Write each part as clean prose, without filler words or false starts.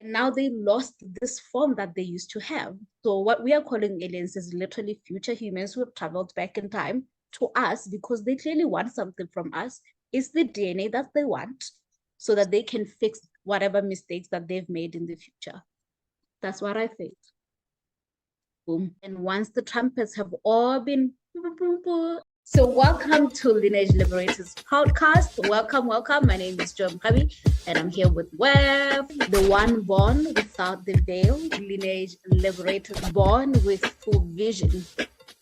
Now they lost this form that they used to have. So what we are calling aliens is literally future humans who have traveled back in time to us because they clearly want something from us. It's the DNA that they want so that they can fix whatever mistakes that they've made in the future. That's what I think. Boom. And once the trumpets have all been so welcome to Lineage Liberators podcast. Welcome. My name is Joy Mohammed, and I'm here with Weff, the one born without the veil, Lineage Liberators, born with full vision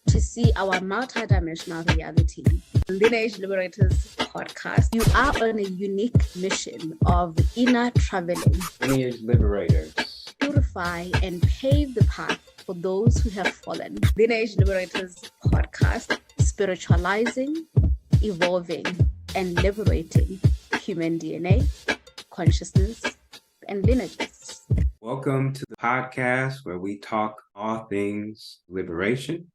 to see our multidimensional reality. Lineage Liberators podcast. You are on a unique mission of inner traveling. Lineage Liberators. Purify and pave the path for those who have fallen. Lineage Liberators podcast, spiritualizing, evolving, and liberating human DNA, consciousness, and lineages. Welcome to the podcast where we talk all things liberation.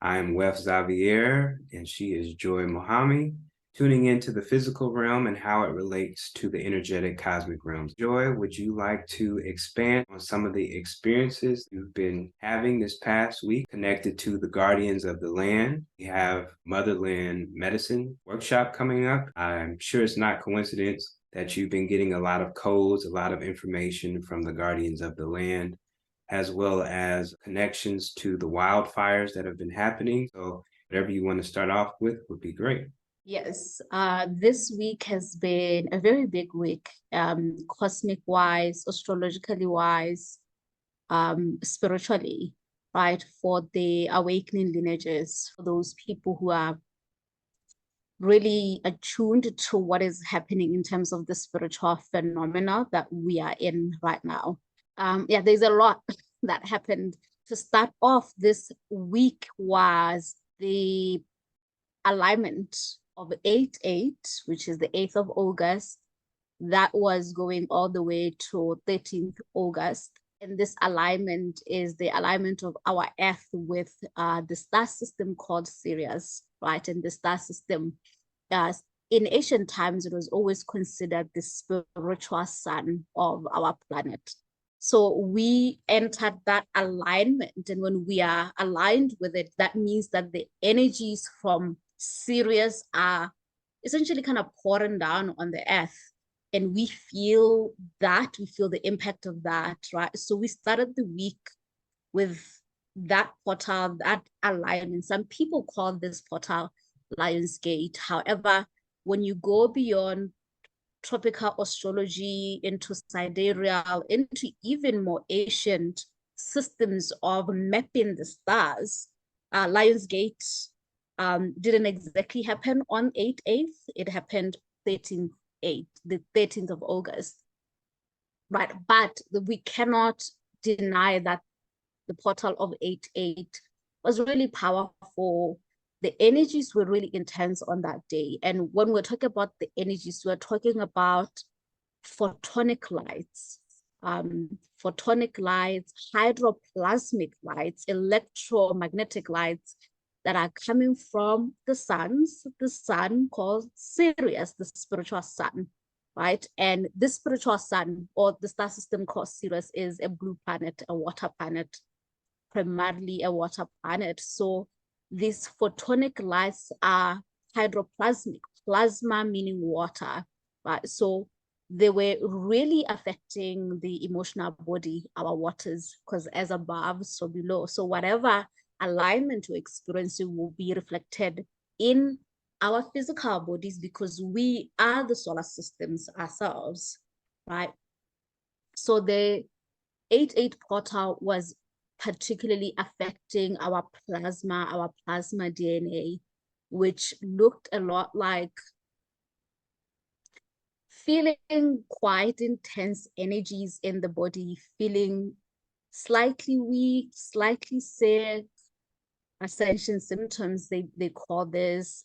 I'm Weff Joy, and she is Joy Mohammed, tuning into the physical realm and how it relates to the energetic cosmic realms. Joy, would you like to expand on some of the experiences you've been having this past week connected to the Guardians of the Land? We have Motherland Medicine workshop coming up. I'm sure it's not coincidence that you've been getting a lot of codes, a lot of information from the Guardians of the Land, as well as connections to the wildfires that have been happening. So whatever you want to start off with would be great. Yes, this week has been a very big week, cosmic-wise, astrologically-wise, spiritually, right? For the awakening lineages, for those people who are really attuned to what is happening in terms of the spiritual phenomena that we are in right now. There's a lot that happened. To start off, this week was the alignment of 8-8, which is the 8th of August. That was going all the way to 13th August. And this alignment is the alignment of our Earth with the star system called Sirius, right? And the star system, in ancient times, it was always considered the spiritual sun of our planet. So we entered that alignment. And when we are aligned with it, that means that the energies from Sirius are essentially kind of pouring down on the earth. And we feel that, we feel the impact of that, right? So we started the week with that portal, that alignment. Some people call this portal Lionsgate. However, when you go beyond tropical astrology into sidereal, into even more ancient systems of mapping the stars, Lionsgate didn't exactly happen on 8/8. It happened 13/8, the 13th of August, right? But we cannot deny that the portal of 8/8 was really powerful. The energies were really intense on that day. And when we're talking about the energies, we're talking about photonic lights, hydroplasmic lights, electromagnetic lights that are coming from the sun called Sirius, the spiritual sun, right? And this spiritual sun, or the star system called Sirius, is a blue planet, a water planet, primarily a water planet. So these photonic lights are hydroplasmic, plasma meaning water, right? So they were really affecting the emotional body, our waters, because as above, so below. So whatever alignment you're experiencing will be reflected in our physical bodies because we are the solar systems ourselves, right? So the 8/8 portal was particularly affecting our plasma DNA, which looked a lot like feeling quite intense energies in the body, feeling slightly weak, slightly sick, ascension symptoms, they call this,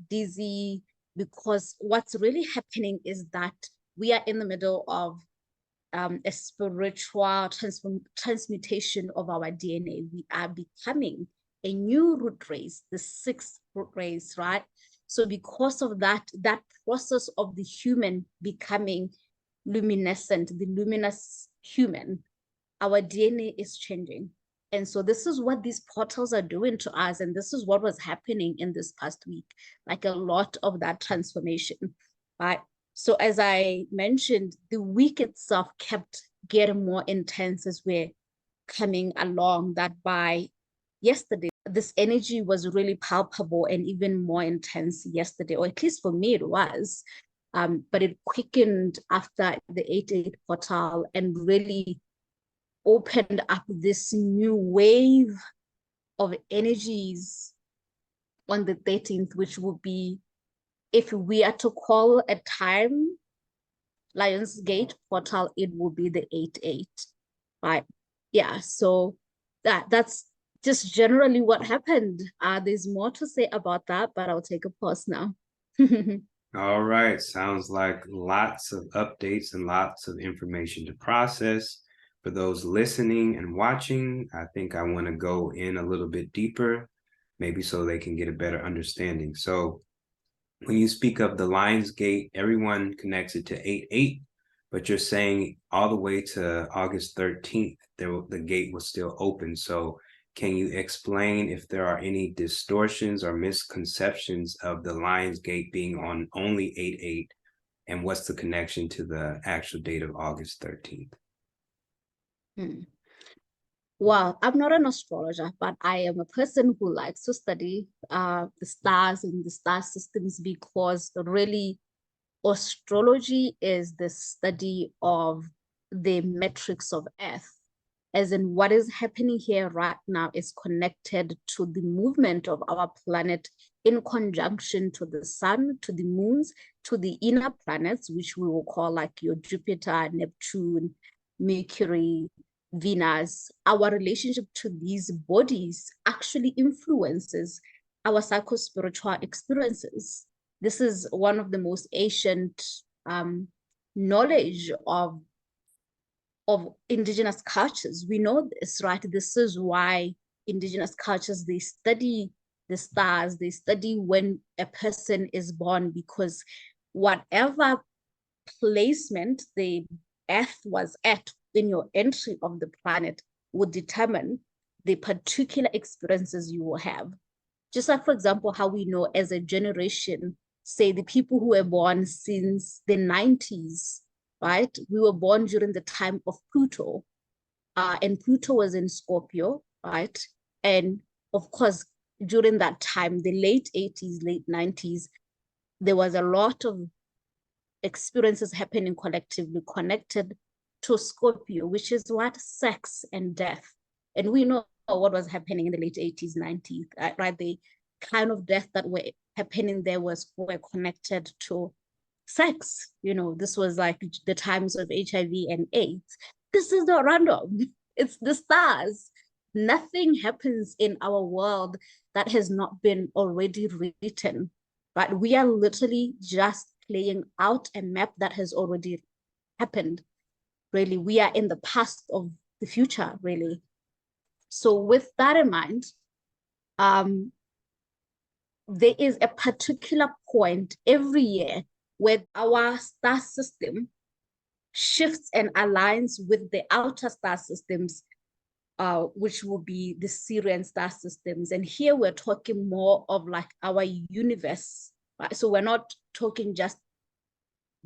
dizzy, because what's really happening is that we are in the middle of a spiritual transmutation of our DNA. We are becoming a new root race, the 6th root race, right? So because of that process of the human becoming luminescent, the luminous human, our DNA is changing. And so this is what these portals are doing to us. And this is what was happening in this past week, like a lot of that transformation, right? So as I mentioned, the week itself kept getting more intense as we're coming along, that by yesterday, this energy was really palpable and even more intense yesterday, or at least for me it was. But it quickened after the 8/8 portal and really opened up this new wave of energies on the 13th, which would be, if we are to call a time, Lionsgate portal, it would be the 8/8, right? Yeah, so that's just generally what happened. There's more to say about that, but I'll take a pause now. All right, sounds like lots of updates and lots of information to process. For those listening and watching, I think I want to go in a little bit deeper, maybe so they can get a better understanding. So when you speak of the Lionsgate, everyone connects it to 8/8, but you're saying all the way to August 13th, the gate was still open. So can you explain if there are any distortions or misconceptions of the Lionsgate being on only 8/8, and what's the connection to the actual date of August 13th? Well, I'm not an astrologer, but I am a person who likes to study the stars and the star systems, because really astrology is the study of the metrics of Earth, as in what is happening here right now is connected to the movement of our planet in conjunction to the sun, to the moons, to the inner planets, which we will call like your Jupiter, Neptune, Mercury, Venus. Our relationship to these bodies actually influences our psycho-spiritual experiences. This is one of the most ancient knowledge of indigenous cultures. We know this, right? This is why indigenous cultures, they study the stars, they study when a person is born, because whatever placement the Earth was at in your entry of the planet would determine the particular experiences you will have. Just like, for example, how we know as a generation, say the people who were born since the 90s, right? We were born during the time of Pluto, and Pluto was in Scorpio, right? And of course, during that time, the late 80s, late 90s, there was a lot of experiences happening collectively connected to Scorpio, which is what? Sex and death. And we know what was happening in the late 80s, 90s, right? The kind of death that were happening there were connected to sex. This was like the times of HIV and AIDS. This is not random. It's the stars. Nothing happens in our world that has not been already written, but we are literally just playing out a map that has already happened. Really, we are in the past of the future, really. So with that in mind, there is a particular point every year where our star system shifts and aligns with the outer star systems, which will be the Syrian star systems. And here we're talking more of like our universe, right? So we're not talking just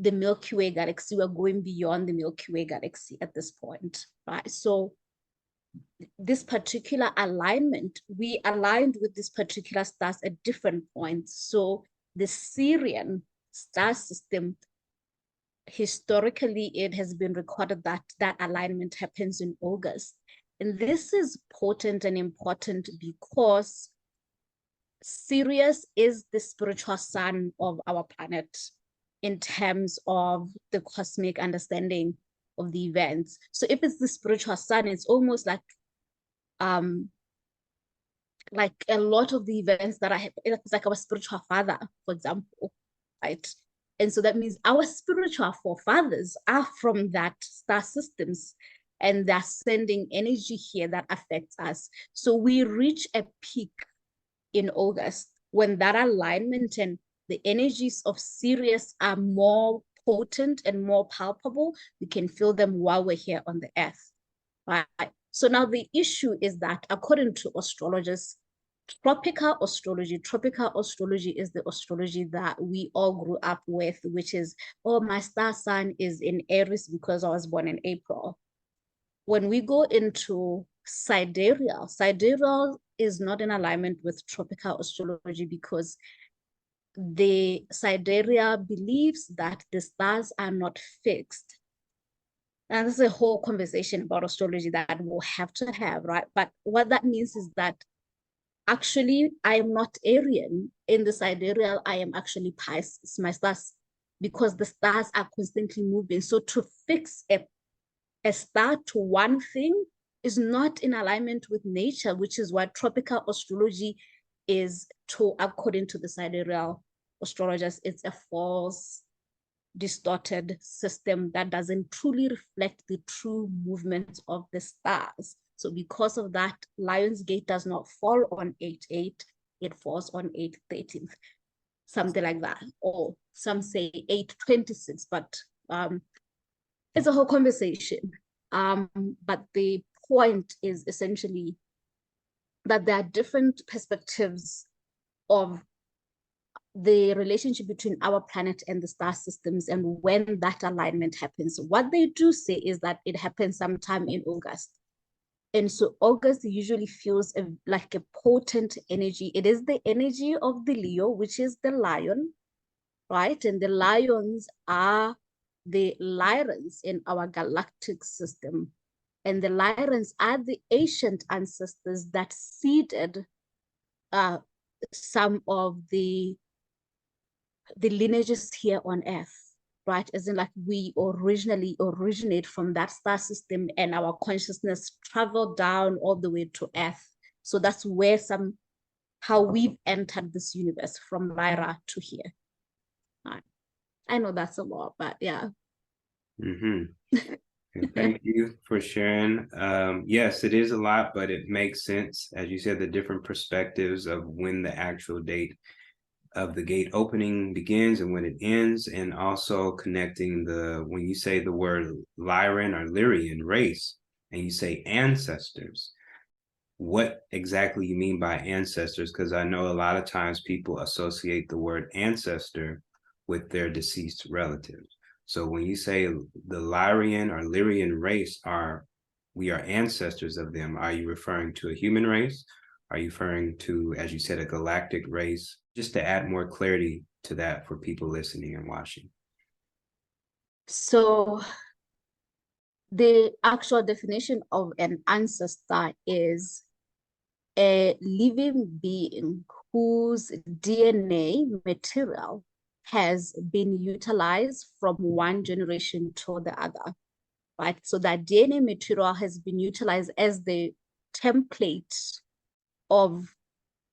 the Milky Way galaxy, we're going beyond the Milky Way galaxy at this point, right? So this particular alignment, we aligned with this particular stars at different points. So the Syrian star system, historically, it has been recorded that that alignment happens in August. And this is potent and important because Sirius is the spiritual sun of our planet in terms of the cosmic understanding of the events. So if it's the spiritual sun, it's almost like a lot of the events that it's like our spiritual father, for example, right? And so that means our spiritual forefathers are from that star systems, and they're sending energy here that affects us. So we reach a peak in August when that alignment and the energies of Sirius are more potent and more palpable. We can feel them while we're here on the earth, right? So now the issue is that according to astrologers, tropical astrology is the astrology that we all grew up with, which is, oh, my star sign is in Aries because I was born in April. When we go into sidereal is not in alignment with tropical astrology because the sidereal believes that the stars are not fixed. And this is a whole conversation about astrology that we'll have to have, right? But what that means is that actually, I am not Aryan. In the sidereal, I am actually Pisces, my stars, because the stars are constantly moving. So to fix a star to one thing is not in alignment with nature, which is what tropical astrology is according to the sidereal astrologers. It's a false, distorted system that doesn't truly reflect the true movement of the stars. So because of that, Lionsgate does not fall on 8/8, it falls on 8/13, something like that. Or some say 8/26, but it's a whole conversation. But the point is essentially that there are different perspectives of the relationship between our planet and the star systems and when that alignment happens. What they do say is that it happens sometime in August. And so August usually feels like a potent energy. It is the energy of the Leo, which is the lion, right? And the lions are the Lyrans in our galactic system. And the Lyrans are the ancient ancestors that seeded some of the lineages here on Earth, right? As in, like, we originally originate from that star system and our consciousness traveled down all the way to Earth. So that's where how we've entered this universe from Lyra to here. Right. I know that's a lot, but yeah. Thank you for sharing. Yes, it is a lot, but it makes sense. As you said, the different perspectives of when the actual date of the gate opening begins and when it ends, and also connecting when you say the word Lyran or Lyrian race and you say ancestors, what exactly you mean by ancestors? Because I know a lot of times people associate the word ancestor with their deceased relatives. So when you say the Lyrian or Lyrian race we are ancestors of them, are you referring to a human race? Are you referring to, as you said, a galactic race? Just to add more clarity to that for people listening and watching. So the actual definition of an ancestor is a living being whose DNA material has been utilized from one generation to the other, right? So that DNA material has been utilized as the template of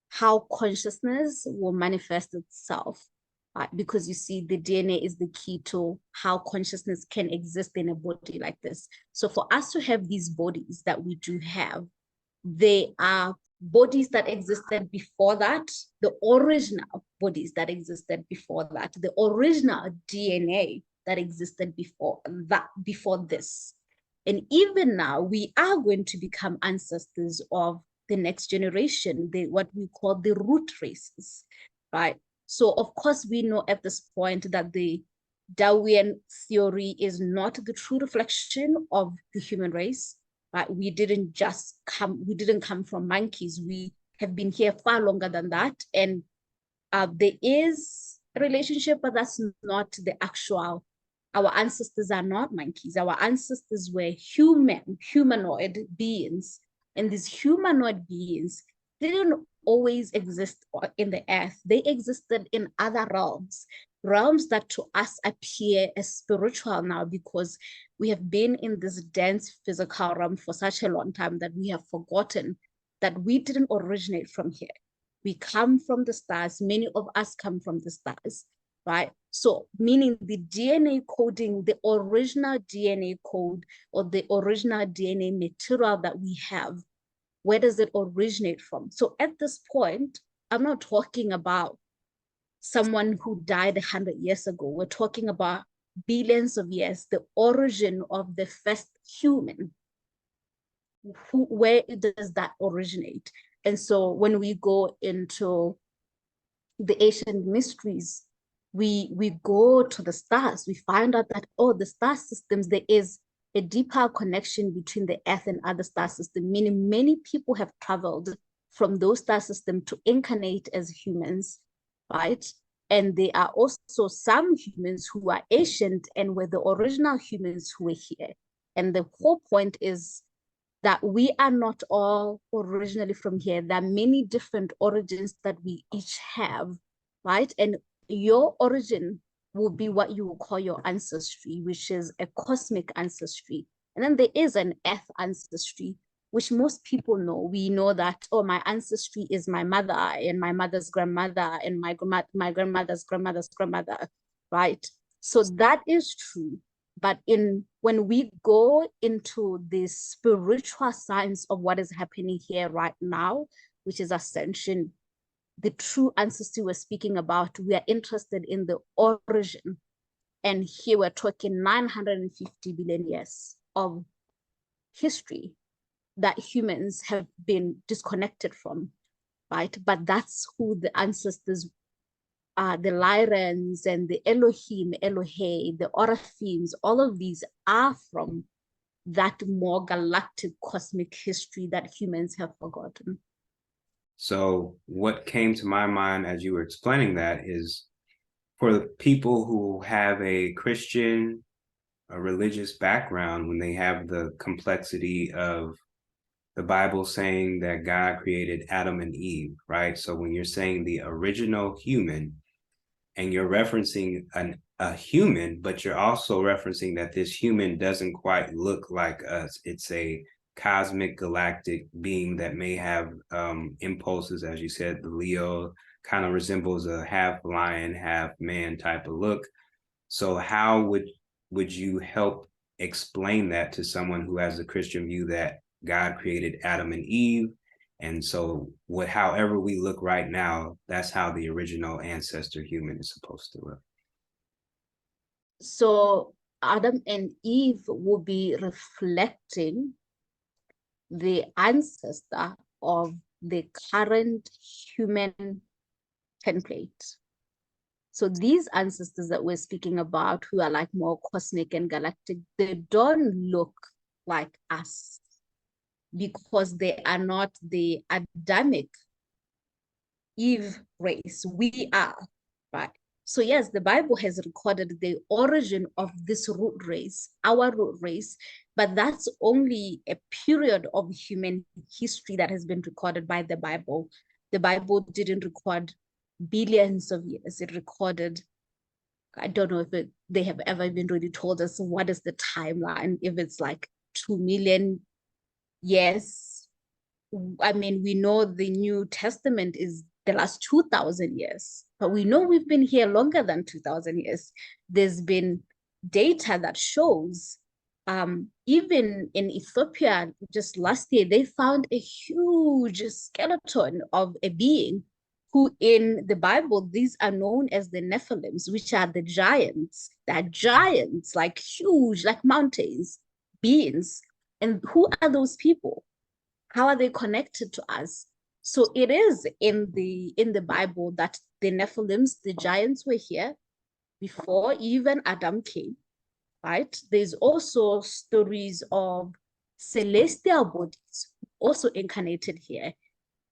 how consciousness will manifest itself, right? Because you see, the DNA is the key to how consciousness can exist in a body like this. So for us to have these bodies that we do have, they are bodies that existed before that, the original bodies that existed before that, the original DNA that existed before this. And even now, we are going to become ancestors of the next generation, what we call the root races, right? So of course, we know at this point that the Darwinian theory is not the true reflection of the human race. Right? We didn't come from monkeys. We have been here far longer than that. And there is a relationship, but that's not the actual. Our ancestors are not monkeys. Our ancestors were humanoid beings. And these humanoid beings didn't always exist in the earth. They existed in other realms that to us appear as spiritual now, because we have been in this dense physical realm for such a long time that we have forgotten that we didn't originate from here. We come from the stars. Many of us come from the stars, right? So meaning the DNA coding, the original DNA code or the original DNA material that we have, where does it originate from? So at this point, I'm not talking about someone who died 100 years ago. We're talking about billions of years, the origin of the first human. Where does that originate? And so when we go into the ancient mysteries, we go to the stars, we find out that, oh, the star systems, there is a deeper connection between the Earth and other star systems, meaning many people have traveled from those star systems to incarnate as humans, right? And there are also some humans who are ancient and were the original humans who were here. And the whole point is that we are not all originally from here. There are many different origins that we each have, right? And your origin will be what you will call your ancestry, which is a cosmic ancestry. And then there is an earth ancestry, which most people know. We know that, oh, my ancestry is my mother and my mother's grandmother and my grandmother's grandmother's grandmother, right? So that is true. But when we go into the spiritual science of what is happening here right now, which is ascension, the true ancestry we're speaking about, we are interested in the origin. And here we're talking 950 billion years of history that humans have been disconnected from, right? But that's who the ancestors are, the Lyrans and the Elohim, Elohe, the Oraphims, all of these are from that more galactic cosmic history that humans have forgotten. So what came to my mind as you were explaining that is, for the people who have a Christian, a religious background, when they have the complexity of the Bible saying that God created Adam and Eve, right? So when you're saying the original human, and you're referencing a human, but you're also referencing that this human doesn't quite look like us. It's a cosmic galactic being that may have impulses, as you said. The Leo kind of resembles a half lion, half man type of look. So how would you help explain that to someone who has a Christian view that God created Adam and Eve, and so however we look right now, that's how the original ancestor human is supposed to look? So Adam and Eve will be reflecting the ancestor of the current human template. So these ancestors that we're speaking about, who are like more cosmic and galactic, they don't look like us because they are not the Adamic Eve race. We are, right? So yes, the Bible has recorded the origin of this root race, our root race, but that's only a period of human history that has been recorded by the Bible. The Bible didn't record billions of years. It recorded, I don't know if they have ever been really told us what is the timeline, if it's like 2 million years. I mean, we know the New Testament is the last 2,000 years, but we know we've been here longer than 2,000 years. There's been data that shows, even in Ethiopia, just last year, they found a huge skeleton of a being who in the Bible, these are known as the Nephilims, which are the giants. They're giants, like huge, like mountains, beings. And who are those people? How are they connected to us? So it is in the Bible that the Nephilims, the giants, were here before even Adam came, right? There's also stories of celestial bodies also incarnated here.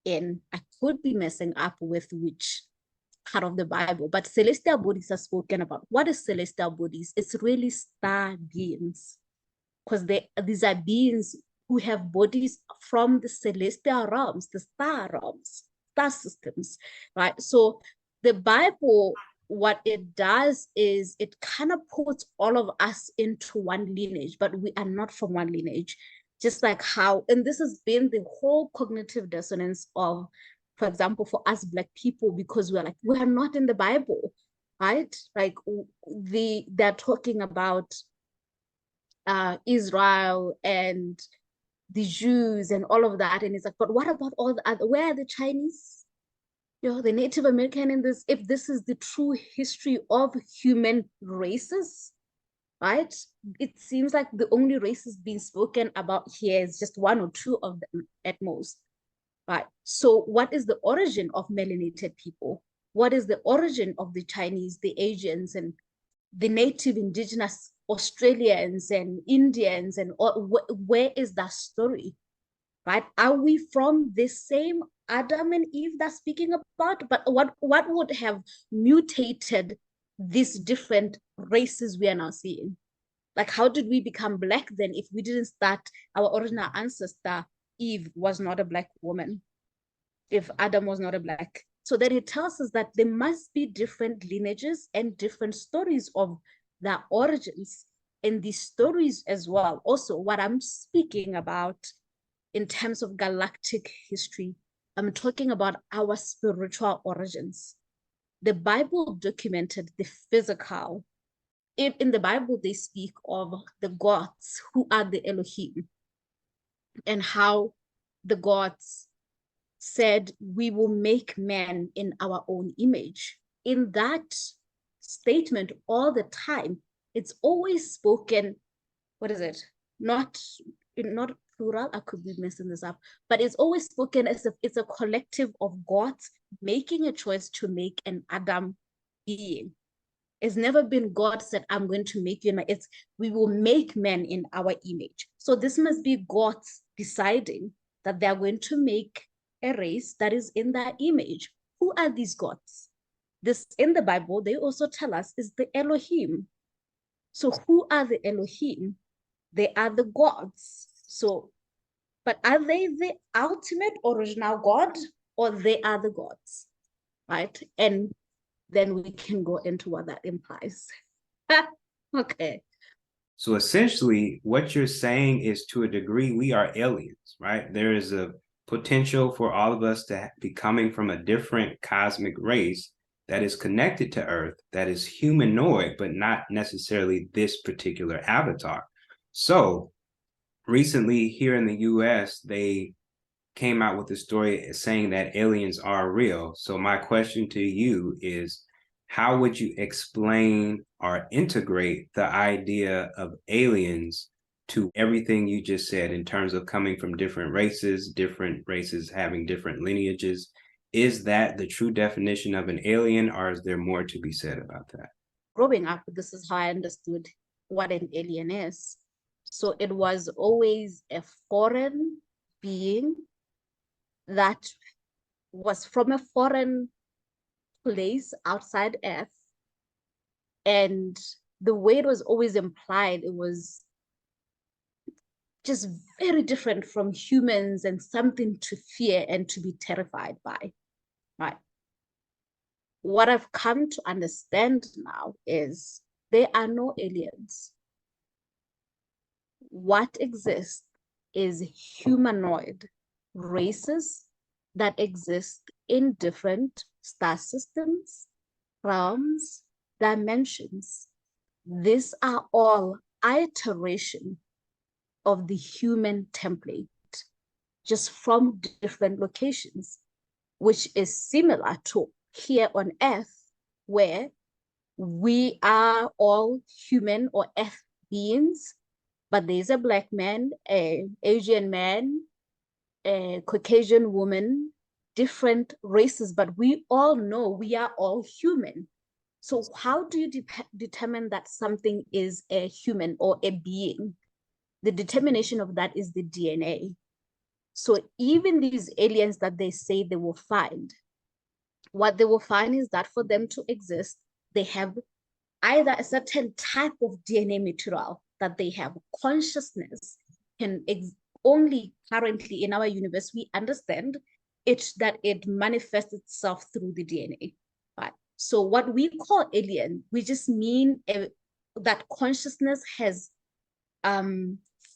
And I could be messing up with which part of the Bible, but celestial bodies are spoken about. What is celestial bodies? It's really star beings, because these are beings who have bodies from the celestial realms, the star realms, star systems, right? So the Bible, what it does is it kind of puts all of us into one lineage, but we are not from one lineage. Just like how, and this has been the whole cognitive dissonance of, for example, for us Black people, because we're like, we're not in the Bible, right? Like they're talking about Israel and the Jews and all of that. And it's like, but what about all the other, where are the Chinese? You know, the Native American in this, if this is the true history of human races, right? It seems like the only races being spoken about here is just one or two of them at most, right? So what is the origin of melanated people? What is the origin of the Chinese, the Asians, and the native indigenous Australians and Indians, and where is that story, right? Are we from the same Adam and Eve that's speaking about? But what would have mutated these different races we are now seeing? Like, how did we become Black then if we didn't start, our original ancestor, Eve, was not a Black woman, if Adam was not a Black? So then it tells us that there must be different lineages and different stories of their origins. And these stories as well, also what I'm speaking about in terms of galactic history, I'm talking about our spiritual origins. The Bible documented the physical. In the Bible, they speak of the gods who are the Elohim, and how the gods said, we will make man in our own image. In that statement, all the time, it's always spoken, what is it? Not plural, I could be messing this up, but it's always spoken as if it's a collective of gods making a choice to make an Adam being. It's never been God said, I'm going to make you in my, it's we will make men in our image. So this must be gods deciding that they're going to make a race that is in that image. Who are these gods? This in the Bible, they also tell us is the Elohim. So who are the Elohim? They are the gods. So, but are they the ultimate original God, or they are the gods, right? And then we can go into what that implies. Okay. So essentially, what you're saying is, to a degree, we are aliens, right? There is a potential for all of us to be coming from a different cosmic race that is connected to Earth, that is humanoid, but not necessarily this particular avatar. So recently here in the US, they came out with a story saying that aliens are real. So my question to you is, how would you explain or integrate the idea of aliens to everything you just said in terms of coming from different races having different lineages? Is that the true definition of an alien, or is there more to be said about that? Growing up, this is how I understood what an alien is. So it was always a foreign being that was from a foreign place outside Earth. And the way it was always implied, it was just very different from humans and something to fear and to be terrified by, right? What I've come to understand now is there are no aliens. What exists is humanoid races that exist in different star systems, realms, dimensions. These are all iteration of the human template, just from different locations, which is similar to here on Earth, where we are all human or Earth beings, but there's a Black man, an Asian man, a Caucasian woman, different races, but we all know we are all human. So how do you determine that something is a human or a being? The determination of that is the DNA. So even these aliens that they say they will find, what they will find is that for them to exist, they have either a certain type of DNA material that they have. Consciousness can only currently in our universe, we understand it, that it manifests itself through the DNA. Right? So what we call alien, we just mean that consciousness has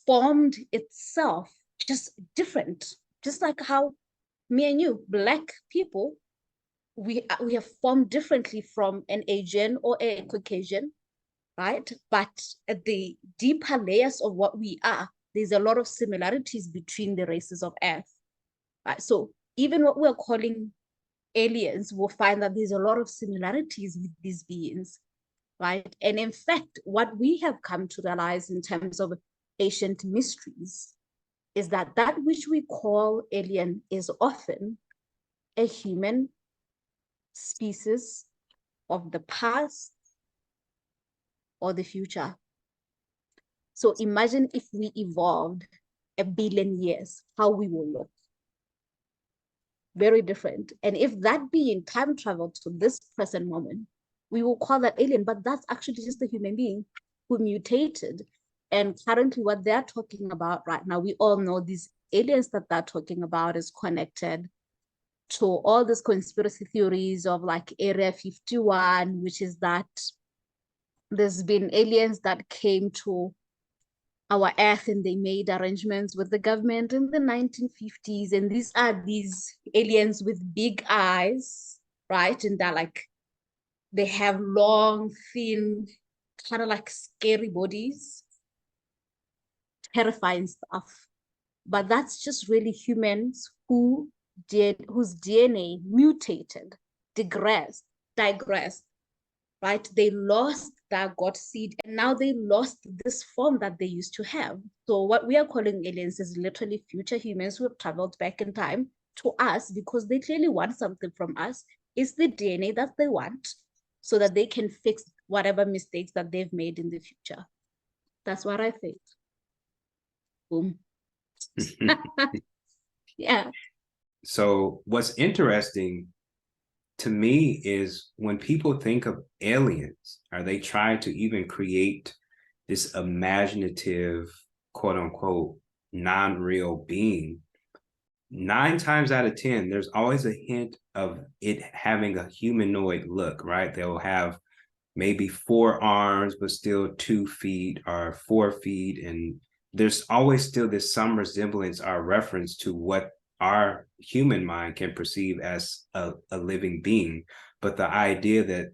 formed itself just different, just like how me and you, Black people, we have formed differently from an Asian or a Caucasian, right? But at the deeper layers of what we are, there's a lot of similarities between the races of Earth, right? So even what we're calling aliens, we'll find that there's a lot of similarities with these beings. right? And in fact, what we have come to realize in terms of ancient mysteries is that that which we call alien is often a human species of the past or the future. So imagine if we evolved 1 billion years, how we will look. Very different. And if that being time traveled to this present moment, we will call that alien, but that's actually just a human being who mutated. And currently what they're talking about right now, we all know these aliens that they're talking about is connected to all these conspiracy theories of like Area 51, which is that there's been aliens that came to our earth and they made arrangements with the government in the 1950s. And these are these aliens with big eyes, right? And they're like, they have long, thin, kind of like scary bodies, terrifying stuff. But that's just really humans whose DNA mutated, digressed, right? They lost that God seed and now they lost this form that they used to have. So what we are calling aliens is literally future humans who have traveled back in time to us because they clearly want something from us. It's the DNA that they want so that they can fix whatever mistakes that they've made in the future. That's what I think. Boom. Yeah. So what's interesting to me is when people think of aliens, are they trying to even create this imaginative, quote unquote, non-real being? 9 times out of 10, there's always a hint of it having a humanoid look, right? They'll have maybe 4 arms, but still 2 feet or 4 feet. And there's always still this some resemblance or reference to what our human mind can perceive as a living being. But the idea that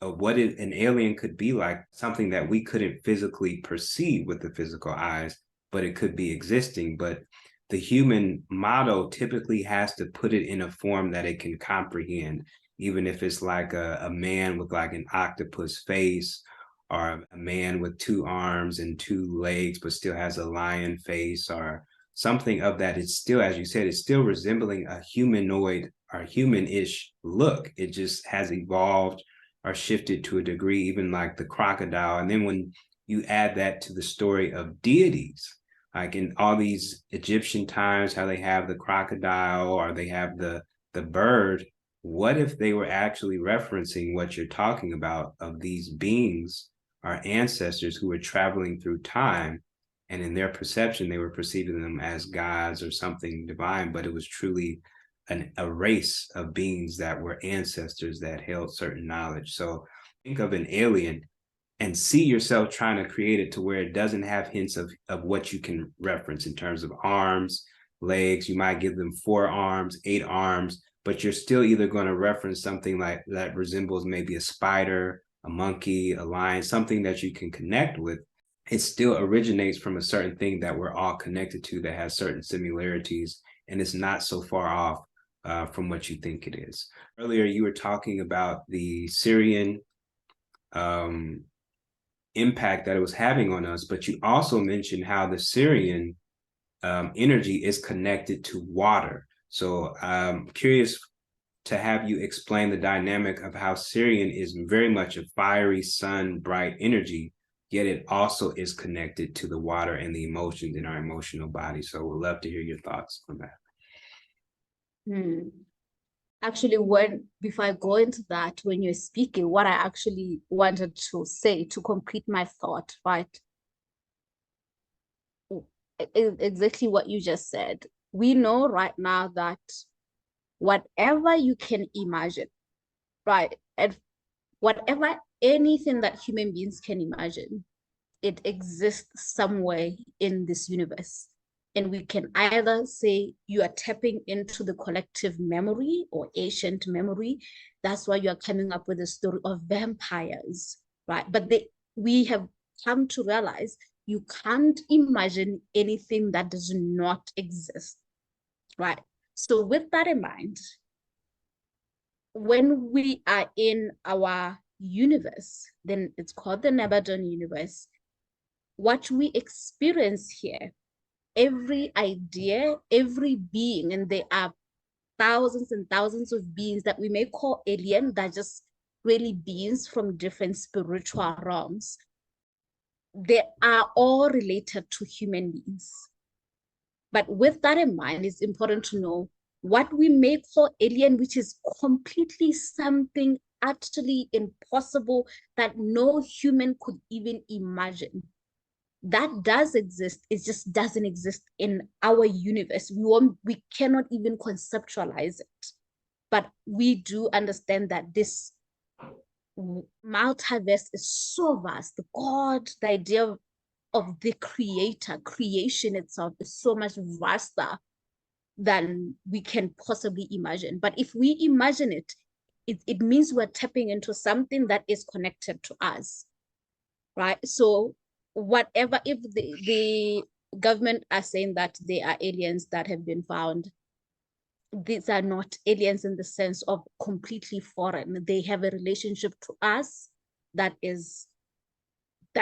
what an alien could be like, something that we couldn't physically perceive with the physical eyes, but it could be existing. But the human model typically has to put it in a form that it can comprehend, even if it's like a man with like an octopus face, or a man with 2 arms and 2 legs, but still has a lion face or something of that. It's still, as you said, it's still resembling a humanoid or human-ish look. It just has evolved or shifted to a degree, even like the crocodile. And then when you add that to the story of deities, like in all these Egyptian times, how they have the crocodile or they have the bird, what if they were actually referencing what you're talking about of these beings, our ancestors who were traveling through time, and in their perception, they were perceiving them as gods or something divine, but it was truly a race of beings that were ancestors that held certain knowledge. So think of an alien and see yourself trying to create it to where it doesn't have hints of what you can reference in terms of arms, legs. You might give them 4 arms, 8 arms, but you're still either going to reference something like that resembles maybe a spider, a monkey, a lion, something that you can connect with. It still originates from a certain thing that we're all connected to that has certain similarities, and it's not so far off from what you think it is. Earlier, you were talking about the Syrian impact that it was having on us, but you also mentioned how the Syrian energy is connected to water. So I'm curious to have you explain the dynamic of how Syrian is very much a fiery, sun, bright energy, yet it also is connected to the water and the emotions in our emotional body. So we'd love to hear your thoughts on that. Actually, before I go into that, when you're speaking, what I actually wanted to say to complete my thought, right? Exactly what you just said. We know right now that whatever you can imagine, right? And whatever, anything that human beings can imagine, it exists somewhere in this universe. And we can either say you are tapping into the collective memory or ancient memory. That's why you are coming up with a story of vampires, right? But we have come to realize you can't imagine anything that does not exist, right? So with that in mind, when we are in our universe, then it's called the Nabadon universe. What we experience here, every idea, every being, and there are thousands and thousands of beings that we may call alien, that just really beings from different spiritual realms. They are all related to human beings. But with that in mind, it's important to know what we may call alien, which is completely something utterly impossible that no human could even imagine. That does exist. It just doesn't exist in our universe. We cannot even conceptualize it. But we do understand that this multiverse is so vast. The God, the idea of the creator, creation itself is so much vaster than we can possibly imagine. But if we imagine it, it means we're tapping into something that is connected to us, right? So whatever, if the government are saying that they are aliens that have been found, these are not aliens in the sense of completely foreign. They have a relationship to us that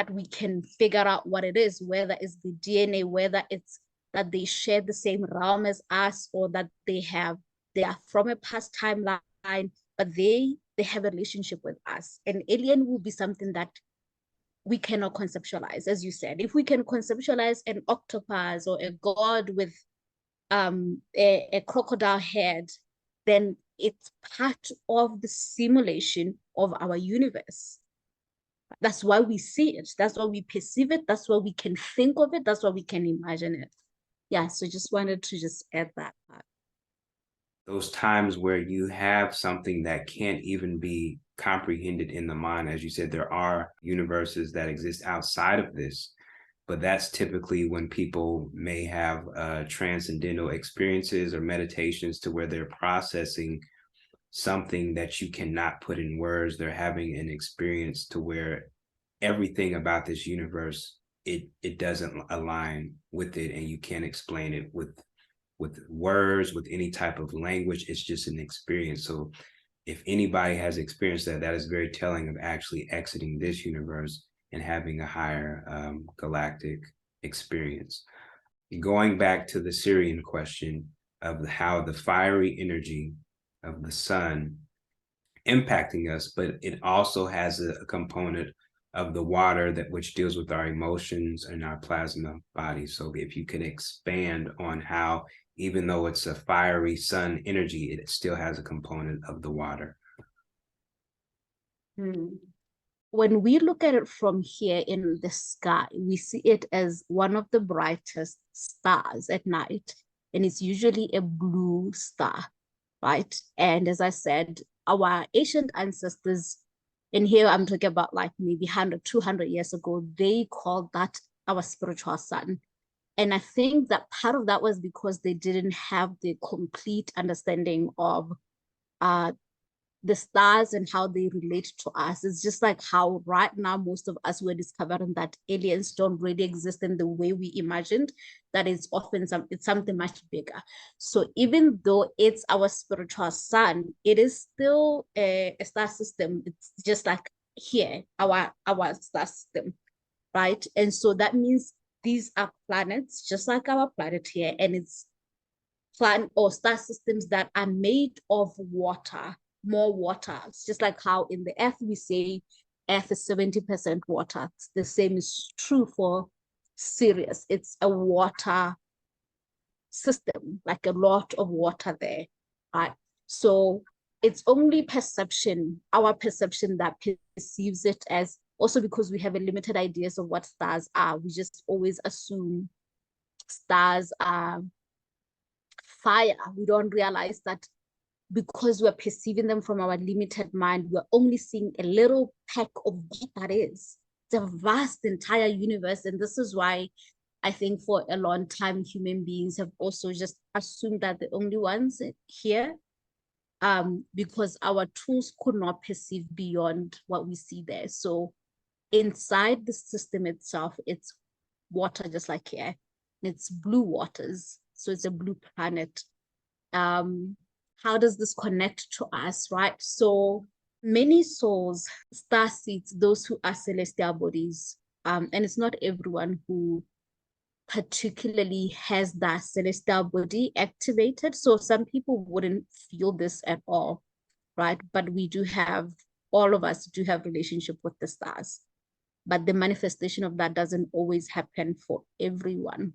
we can figure out what it is, whether it's the DNA, whether it's that they share the same realm as us, or that they are from a past timeline, but they have a relationship with us. An alien will be something that we cannot conceptualize. As you said, if we can conceptualize an octopus or a god with a crocodile head, then it's part of the simulation of our universe. That's why we see it. That's why we perceive it. That's why we can think of it. That's why we can imagine it. Yeah, so just wanted to just add that part. Those times where you have something that can't even be comprehended in the mind. As you said, there are universes that exist outside of this, but that's typically when people may have transcendental experiences or meditations to where they're processing something that you cannot put in words. They're having an experience to where everything about this universe, it doesn't align with it, and you can't explain it with words, with any type of language. It's just an experience. So if anybody has experienced that, that is very telling of actually exiting this universe and having a higher galactic experience. Going back to the Syrian question of how the fiery energy of the sun impacting us, but it also has a component of the water that which deals with our emotions and our plasma body. So if you can expand on how, even though it's a fiery sun energy, it still has a component of the water. When we look at it from here in the sky, we see it as one of the brightest stars at night, and it's usually a blue star, right? And as I said, our ancient ancestors, and here I'm talking about like maybe 100, 200 years ago, they called that our spiritual sun. And I think that part of that was because they didn't have the complete understanding of the stars and how they relate to us. It's just like how right now most of us were discovering that aliens don't really exist in the way we imagined, that it's often it's something much bigger. So even though it's our spiritual sun, it is still a star system. It's just like here, our star system, right? And so that means these are planets just like our planet here, and it's planet or star systems that are made of water, more water. It's just like how in the earth we say earth is 70% water. It's the same is true for Sirius. It's a water system, like a lot of water there, right? So it's only perception, our perception, that perceives it as, also because we have a limited ideas of what stars are. We just always assume stars are fire. We don't realize that because we're perceiving them from our limited mind, we're only seeing a little peck of what that is. It's a vast entire universe. And this is why I think for a long time, human beings have also just assumed that the only ones here, because our tools could not perceive beyond what we see there. So inside the system itself, it's water, just like here. It's blue waters. So it's a blue planet. How does this connect to us, right? So many souls, star seeds, those who are celestial bodies, and it's not everyone who particularly has that celestial body activated. So some people wouldn't feel this at all, right? But we do have, all of us do have relationship with the stars. But the manifestation of that doesn't always happen for everyone.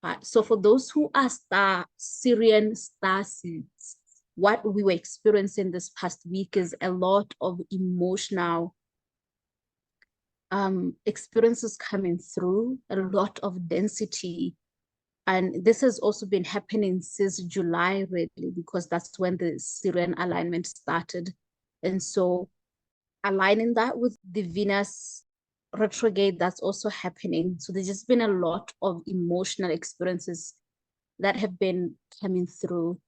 Right? So for those who are Syrian star seeds, what we were experiencing this past week is a lot of emotional experiences coming through, a lot of density. And this has also been happening since July, really, because that's when the Syrian alignment started. And so aligning that with the Venus retrograde, that's also happening. So there's just been a lot of emotional experiences that have been coming through.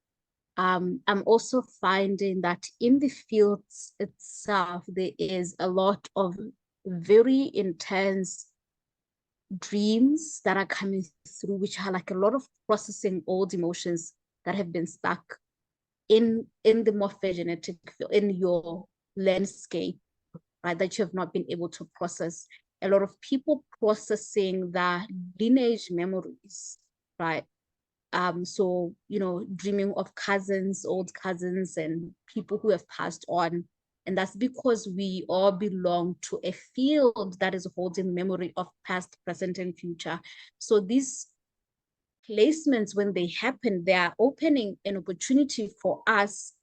I'm also finding that in the fields itself, there is a lot of very intense dreams that are coming through, which are like a lot of processing old emotions that have been stuck in the morphogenetic field, in your landscape, right, that you have not been able to process. A lot of people processing the lineage memories, right? So, you know, dreaming of cousins, old cousins, and people who have passed on. And that's because we all belong to a field that is holding memory of past, present, and future. So these placements, when they happen, they are opening an opportunity for us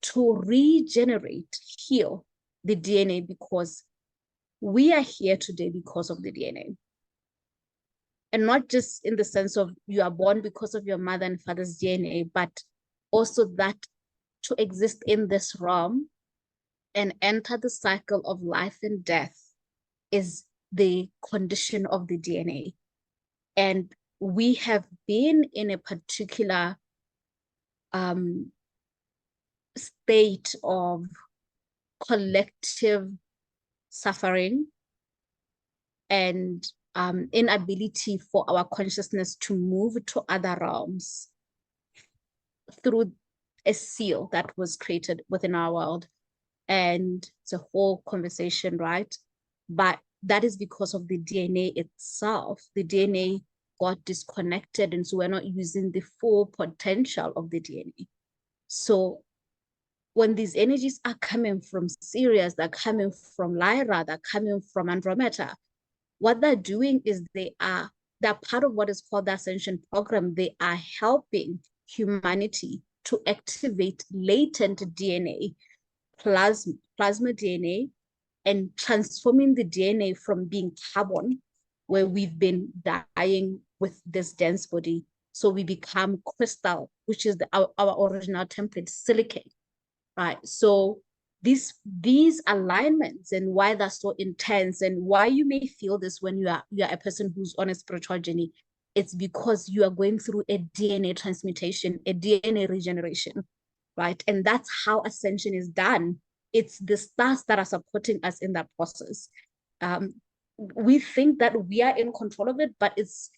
to regenerate, heal the DNA, because we are here today because of the DNA. And not just in the sense of you are born because of your mother and father's DNA, but also that to exist in this realm and enter the cycle of life and death is the condition of the DNA. And we have been in a particular state of collective suffering and inability for our consciousness to move to other realms through a seal that was created within our world. And it's a whole conversation, right? But that is because of the DNA itself. The DNA got disconnected, and so we're not using the full potential of the DNA. So when these energies are coming from Sirius, they're coming from Lyra, they're coming from Andromeda, what they're doing is they're part of what is called the Ascension Program. They are helping humanity to activate latent DNA, plasma DNA, and transforming the DNA from being carbon, where we've been dying with this dense body, so we become crystal, which is our original template, silicate, right? So these alignments and why they're so intense and why you may feel this when you are a person who's on a spiritual journey, it's because you are going through a DNA transmutation, a DNA regeneration, right? And that's how ascension is done. It's the stars that are supporting us in that process. We think that we are in control of it, but it's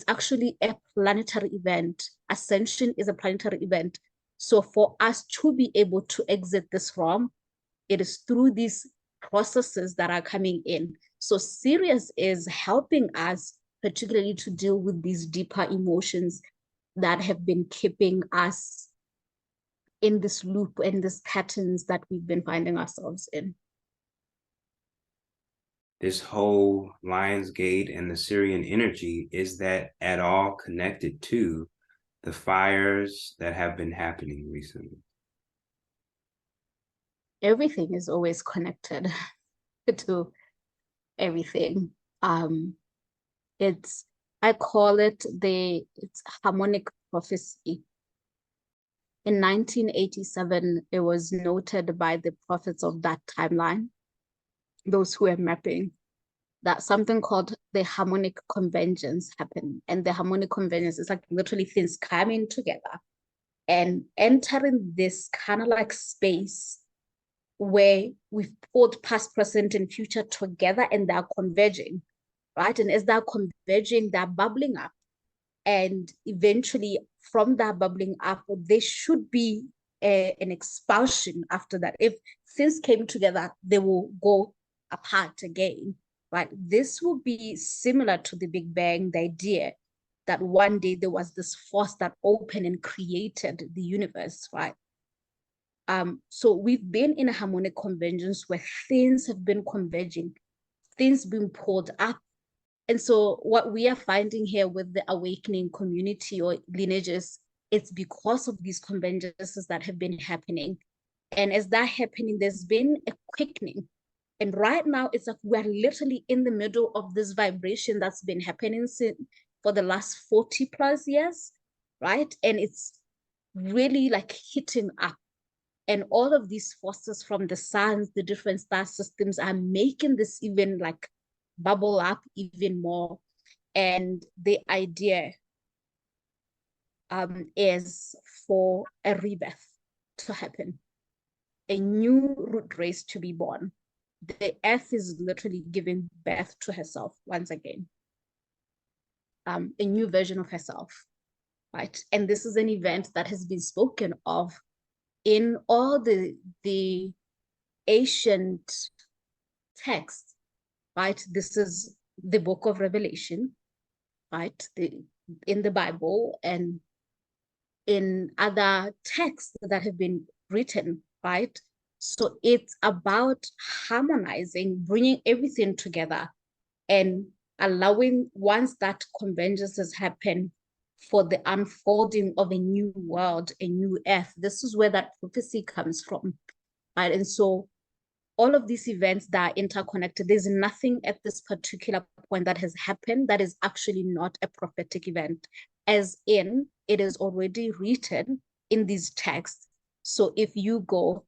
actually a planetary event. Ascension is a planetary event. So for us to be able to exit this realm, it is through these processes that are coming in. So Sirius is helping us, particularly to deal with these deeper emotions that have been keeping us in this loop and these patterns that we've been finding ourselves in. This whole Lionsgate and the Syrian energy, is that at all connected to the fires that have been happening recently? Everything is always connected to everything. I call it it's harmonic prophecy. In 1987, it was noted by the prophets of that timeline, those who were mapping, that something called the Harmonic Conventions happened. And the Harmonic Conventions is like literally things coming together and entering this kind of like space where we've pulled past, present, and future together, and they're converging, right? And as they're converging, they're bubbling up. And eventually, from that bubbling up, there should be an expulsion after that. If things came together, they will go apart again, right? This will be similar to the Big Bang, the idea that one day there was this force that opened and created the universe, right? So we've been in harmonic conventions where things have been converging, things being pulled up. And so what we are finding here with the awakening community or lineages, it's because of these convergences that have been happening. And as that happening, there's been a quickening. And right now, it's like we're literally in the middle of this vibration that's been happening for the last 40 plus years, right? And it's really like hitting up. And all of these forces from the suns, the different star systems are making this even like bubble up even more. And the idea is for a rebirth to happen, a new root race to be born. The earth is literally giving birth to herself once again, a new version of herself, right? And this is an event that has been spoken of in all the ancient texts, right? This is the book of Revelation, right? In the Bible and in other texts that have been written, right? So it's about harmonizing, bringing everything together and allowing, once that convergence has happened, for the unfolding of a new world, a new earth. This is where that prophecy comes from, right? And so all of these events that are interconnected, there's nothing at this particular point that has happened that is actually not a prophetic event, as in it is already written in these texts. So if you go,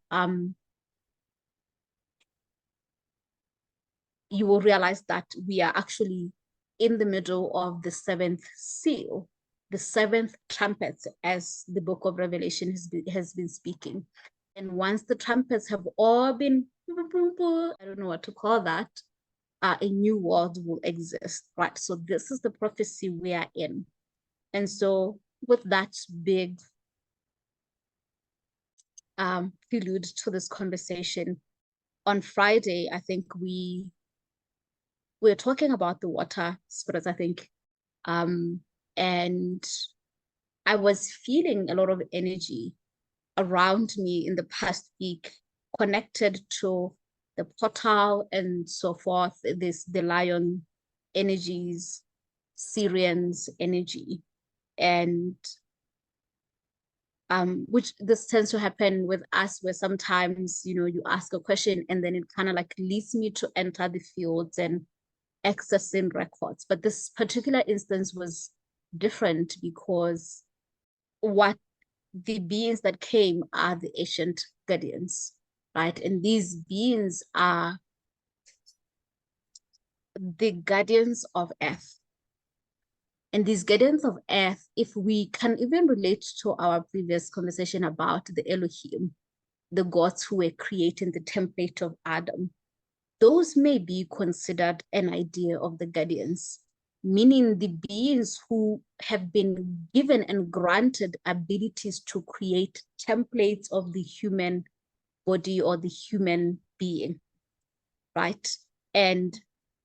you will realize that we are actually in the middle of the seventh seal, the seventh trumpet, as the book of Revelation has been speaking. And once the trumpets have all been, I don't know what to call that, a new world will exist, right? So this is the prophecy we are in. And so with that big prelude to this conversation, on Friday, I think we're talking about the water spirits, I think. And I was feeling a lot of energy around me in the past week, connected to the portal and so forth, the lion energies, Syrian's energy, and which this tends to happen with us, where sometimes, you know, you ask a question and then it kind of like leads me to enter the fields and accessing records. But this particular instance was different because what the beings that came are the ancient guardians, right? And these beings are the guardians of earth. And these guardians of earth, if we can even relate to our previous conversation about the Elohim, the gods who were creating the template of Adam, those may be considered an idea of the guardians, meaning the beings who have been given and granted abilities to create templates of the human body or the human being, right? And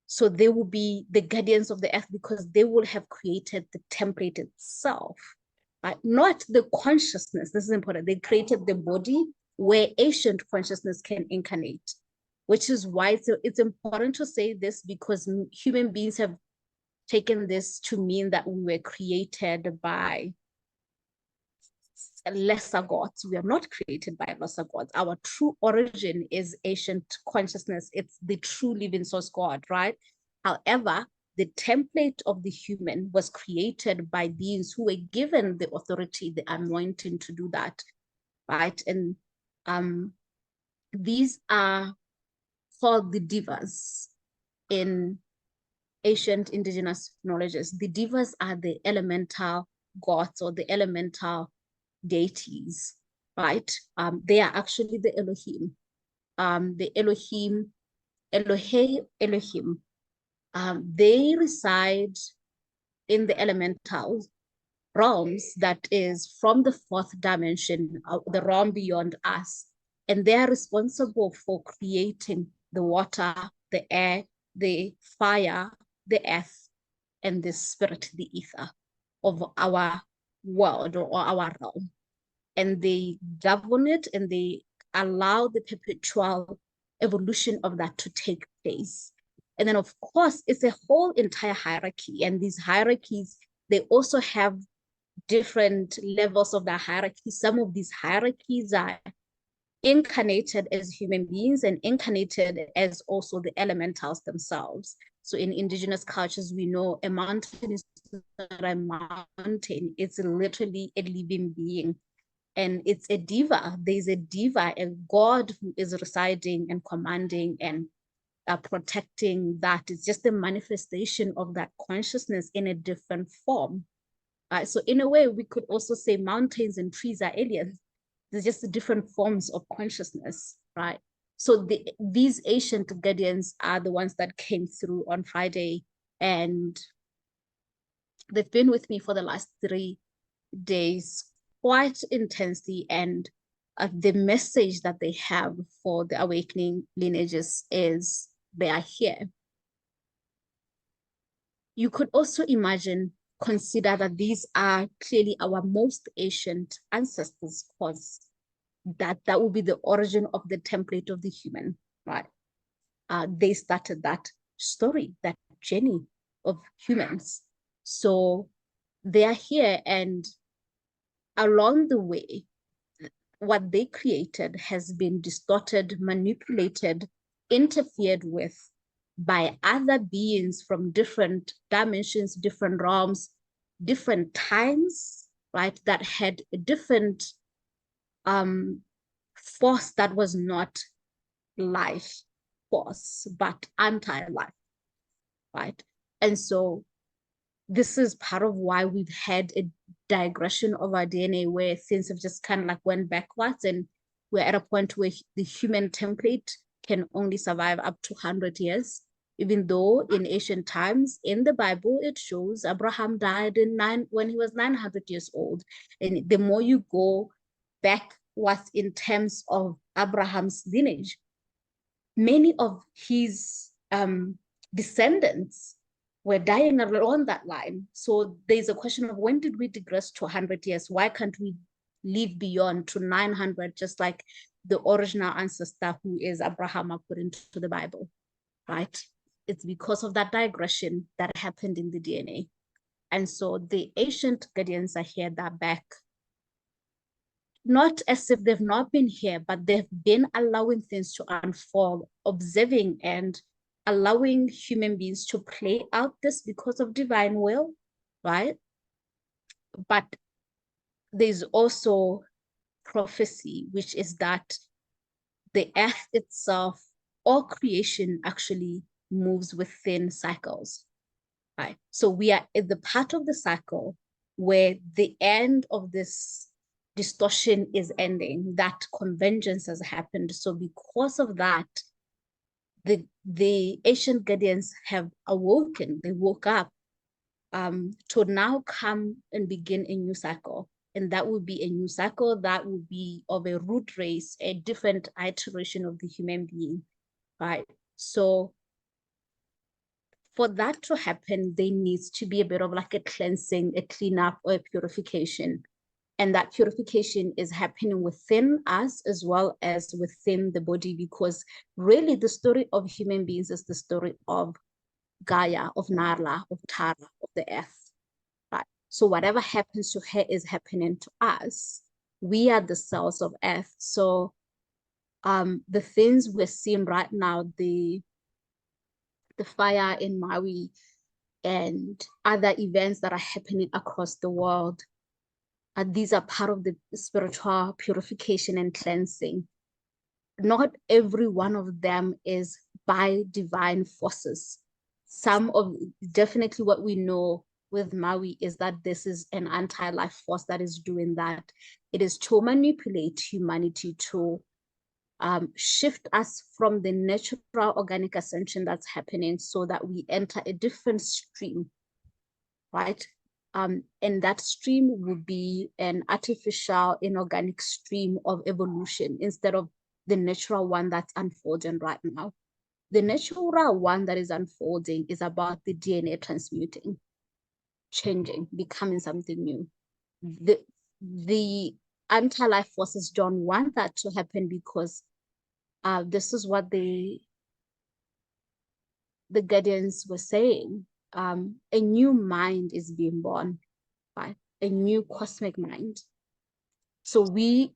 so they will be the guardians of the earth because they will have created the template itself, right? Not the consciousness. This is important. They created the body where ancient consciousness can incarnate, which is why it's important to say this, because human beings have taken this to mean that we were created by lesser gods. We are not created by lesser gods. Our true origin is ancient consciousness. It's the true living source God, right? However, the template of the human was created by beings who were given the authority, the anointing to do that, right? And these are called the devas in ancient indigenous knowledges. The devas are the elemental gods or the elemental deities, right? They are actually the Elohim. The Elohim, Elohim, they reside in the elementals, realms that is from the fourth dimension, the realm beyond us. And they are responsible for creating the water, the air, the fire, the earth, and the spirit, the ether of our world or our realm. And they govern it and they allow the perpetual evolution of that to take place. And then, of course, it's a whole entire hierarchy. And these hierarchies, they also have different levels of the hierarchy. Some of these hierarchies are incarnated as human beings and incarnated as also the elementals themselves. So in indigenous cultures, we know a mountain is not a mountain, it's literally a living being. And it's a diva. There's a diva, a god who is residing and commanding and protecting that. It's just a manifestation of that consciousness in a different form. So in a way, we could also say mountains and trees are aliens. They're just different forms of consciousness, right? So these ancient guardians are the ones that came through on Friday, and they've been with me for the last 3 days quite intensely. And the message that they have for the awakening lineages is they are here. You could also consider that these are clearly our most ancient ancestors, because that will be the origin of the template of the human, right? They started that story, that journey of humans. So they are here, and along the way, what they created has been distorted, manipulated, interfered with by other beings from different dimensions, different realms, different times, right? That had a different force that was not life force, but anti-life, right? And so this is part of why we've had a digression of our DNA where things have just kind of like went backwards, and we're at a point where the human template can only survive up to 100 years, even though in ancient times in the Bible, it shows Abraham died when he was 900 years old. And the more you go backwards in terms of Abraham's lineage, many of his descendants were dying along that line. So there's a question of when did we digress to 100 years? Why can't we live beyond to 900, just like the original ancestor who is Abraham according to the Bible, right? It's because of that digression that happened in the DNA. And so the ancient guardians are here, that back, not as if they've not been here, but they've been allowing things to unfold, observing and allowing human beings to play out this because of divine will, right? But there's also prophecy, which is that the earth itself, all creation actually moves within cycles, right? So we are at the part of the cycle where the end of this distortion is ending, that convergence has happened. So because of that, the ancient guardians have awoken, they woke up to now come and begin a new cycle. And that will be a new cycle that will be of a root race, a different iteration of the human being, right? So for that to happen, there needs to be a bit of like a cleansing, a cleanup, or a purification. And that purification is happening within us as well as within the body, because really the story of human beings is the story of Gaia, of Nala, of Tara, of the earth, right? So whatever happens to her is happening to us. We are the cells of earth. So the things we're seeing right now, the fire in Maui and other events that are happening across the world, these are part of the spiritual purification and cleansing. Not every one of them is by divine forces. Some of, definitely what we know with Maui is that this is an anti-life force that is doing that. It is to manipulate humanity, to shift us from the natural organic ascension that's happening so that we enter a different stream, right? And that stream would be an artificial, inorganic stream of evolution instead of the natural one that's unfolding right now. The natural one that is unfolding is about the DNA transmuting, changing, becoming something new. The anti-life forces don't want that to happen because this is what the guardians were saying. A new mind is being born, right? A new cosmic mind. So we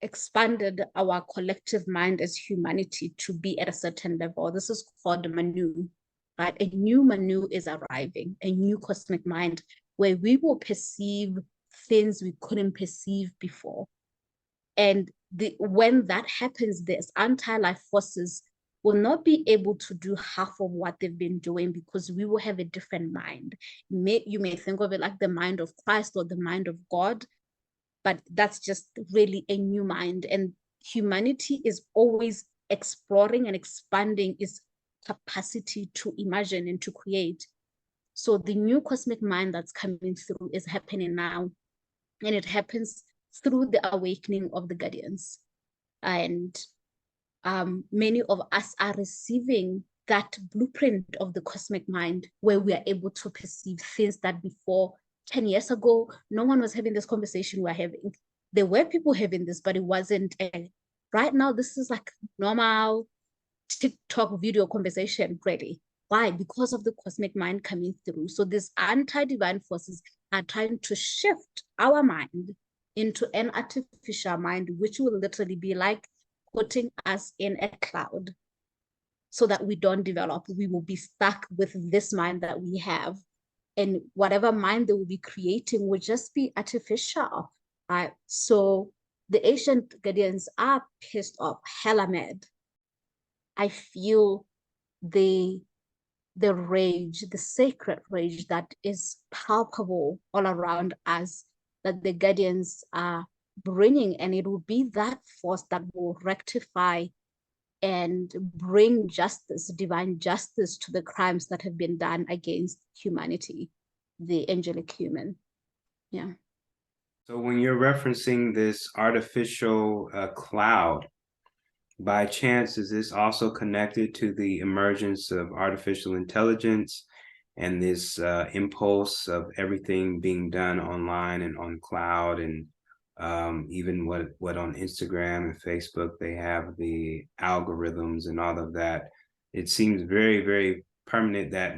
expanded our collective mind as humanity to be at a certain level. This is called Manu, right? A new Manu is arriving, a new cosmic mind where we will perceive things we couldn't perceive before. And when that happens, there's anti-life forces will not be able to do half of what they've been doing because we will have a different mind. You may think of it like the mind of Christ or the mind of God, but that's just really a new mind. And humanity is always exploring and expanding its capacity to imagine and to create. So the new cosmic mind that's coming through is happening now. And it happens through the awakening of the guardians. And many of us are receiving that blueprint of the cosmic mind where we are able to perceive things that before 10 years ago, no one was having this conversation we're having. There were people having this, but it wasn't. Right now, this is like normal TikTok video conversation, really. Why? Because of the cosmic mind coming through. So these anti-divine forces are trying to shift our mind into an artificial mind, which will literally be like putting us in a cloud so that we don't develop. We will be stuck with this mind that we have. And whatever mind they will be creating will just be artificial. Right? So the ancient guardians are pissed off, hella mad. I feel the rage, the sacred rage that is palpable all around us, that the guardians are bringing, and it will be that force that will rectify and bring justice, divine justice to the crimes that have been done against humanity, the angelic human. Yeah. So when you're referencing this artificial cloud, by chance, is this also connected to the emergence of artificial intelligence and this impulse of everything being done online and on cloud, and even what on Instagram and Facebook they have the algorithms and all of that? It seems very, very permanent that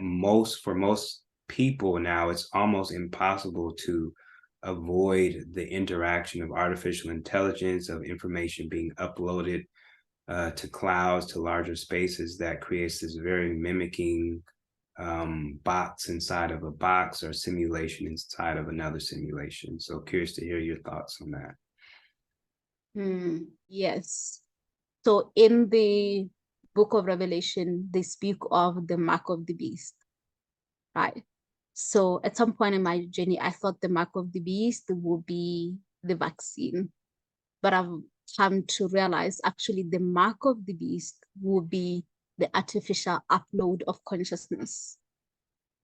for most people now, it's almost impossible to avoid the interaction of artificial intelligence, of information being uploaded to clouds, to larger spaces, that creates this very mimicking box inside of a box, or simulation inside of another simulation. So curious to hear your thoughts on that. Yes. So in the book of Revelation, they speak of the mark of the beast, right? So at some point in my journey, I thought the mark of the beast would be the vaccine, but I've come to realize actually the mark of the beast will be the artificial upload of consciousness,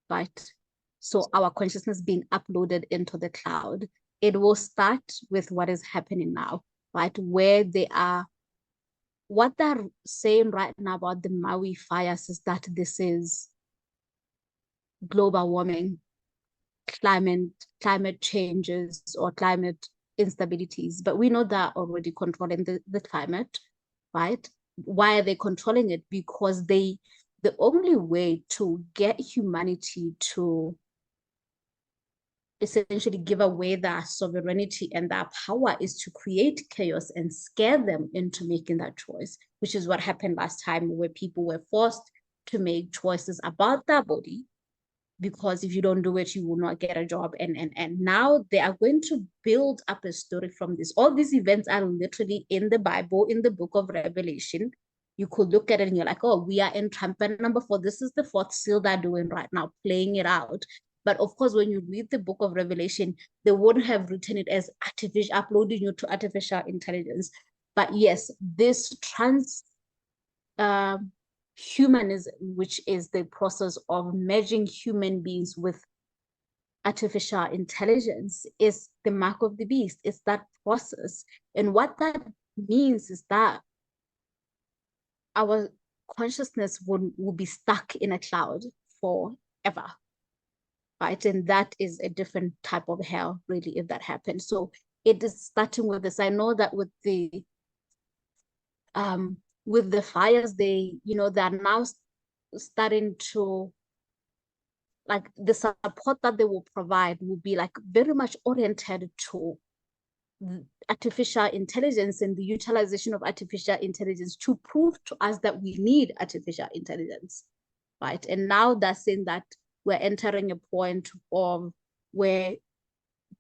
right? So our consciousness being uploaded into the cloud. It will start with what is happening now, right? Where they are, what they're saying right now about the Maui fires is that this is global warming, climate changes, or climate instabilities. But we know that already controlling the climate, right? Why are they controlling it? Because the only way to get humanity to essentially give away their sovereignty and their power is to create chaos and scare them into making that choice, which is what happened last time, where people were forced to make choices about their body, because if you don't do it, you will not get a job. And now they are going to build up a story from this. All these events are literally in the Bible, in the book of Revelation. You could look at it and you're like, oh, we are in trumpet number 4. This is the 4th seal they're doing right now, playing it out. But of course, when you read the book of Revelation, they wouldn't have written it as artificial, uploading you to artificial intelligence. But yes, this humanism, which is the process of merging human beings with artificial intelligence is the mark of the beast. It's that process. And what that means is that our consciousness will be stuck in a cloud forever, right? And that is a different type of hell, really, if that happens. So it is starting with this. I know that with the fires, they are now starting to, like, the support that they will provide will be like very much oriented to artificial intelligence and the utilization of artificial intelligence to prove to us that we need artificial intelligence, right? And now they're saying that we're entering a point of where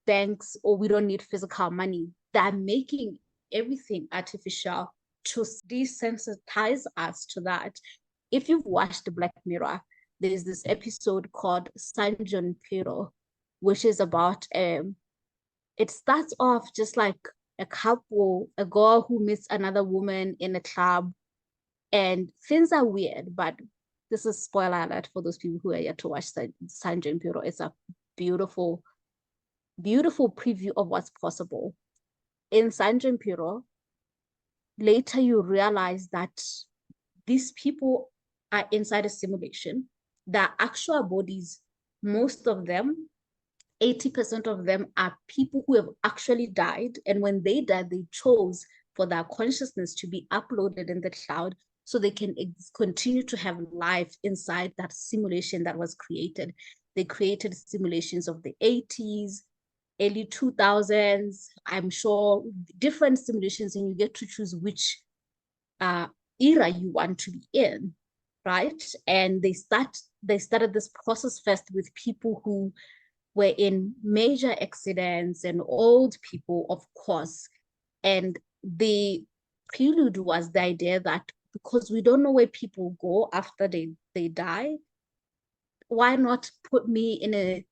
banks, or we don't need physical money. They're making everything artificial to desensitize us to that. If you've watched the Black Mirror, there's this episode called San Junipero, which is about it starts off just like a couple, a girl who meets another woman in a club, and things are weird, but this is spoiler alert for those people who are yet to watch San Junipero. It's a beautiful, beautiful preview of what's possible. In San Junipero, later you realize that these people are inside a simulation. Their actual bodies, most of them, 80% of them, are people who have actually died. And when they died, they chose for their consciousness to be uploaded in the cloud so they can continue to have life inside that simulation that was created. They created simulations of the 80s, early 2000s, I'm sure, different simulations, and you get to choose which era you want to be in, right? And they started this process first with people who were in major accidents and old people, of course. And the prelude was the idea that because we don't know where people go after they die, why not put me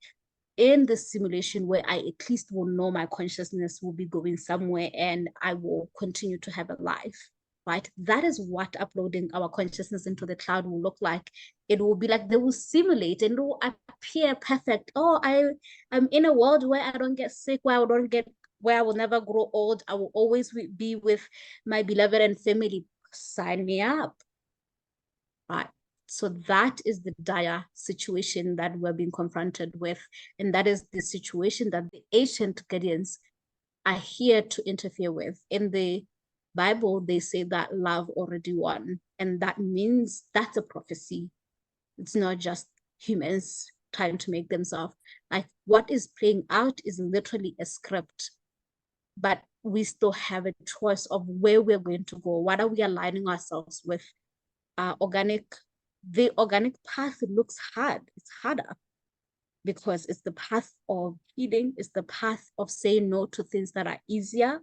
in the simulation where I at least will know my consciousness will be going somewhere and I will continue to have a life, right? That is what uploading our consciousness into the cloud will look like. It will be like they will simulate and it will appear perfect. Oh, I'm in a world where I don't get sick, where I will never grow old. I will always be with my beloved and family. Sign me up, right? So that is the dire situation that we're being confronted with. And that is the situation that the ancient guardians are here to interfere with. In the Bible, they say that love already won. And that means that's a prophecy. It's not just humans trying to make themselves. Like, what is playing out is literally a script. But we still have a choice of where we're going to go. What are we aligning ourselves with? The organic path looks hard. It's harder because it's the path of healing. It's the path of saying no to things that are easier,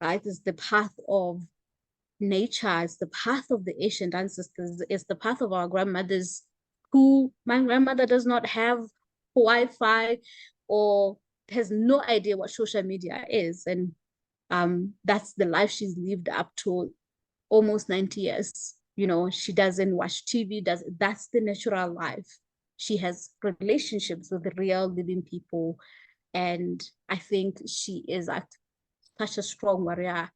right? It's the path of nature. It's the path of the ancient ancestors. It's the path of our grandmothers, who my grandmother does not have Wi-Fi or has no idea what social media is. And that's the life she's lived up to almost 90 years. She doesn't watch TV, that's the natural life. She has relationships with real living people. And I think she is such a strong warrior,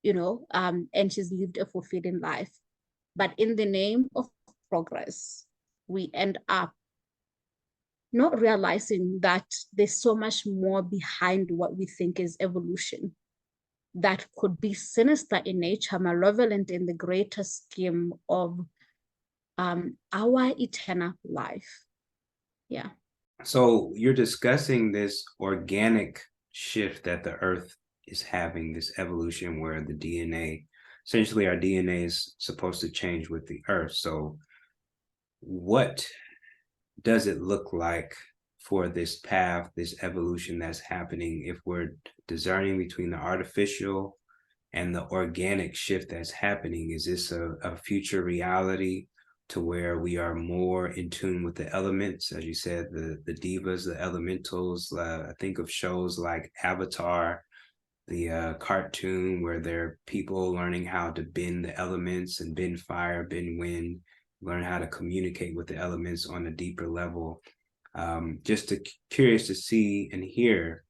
and she's lived a fulfilling life. But in the name of progress, we end up not realizing that there's so much more behind what we think is evolution that could be sinister in nature, malevolent in the greater scheme of our eternal life. Yeah. So you're discussing this organic shift that the earth is having, this evolution where the DNA, essentially our DNA is supposed to change with the earth. So what does it look like for this path, this evolution that's happening, if we're discerning between the artificial and the organic shift that's happening? Is this a future reality to where we are more in tune with the elements? As you said, the devas, the elementals. I think of shows like Avatar, the cartoon where there are people learning how to bend the elements and bend fire, bend wind, learn how to communicate with the elements on a deeper level. Just curious to see and hear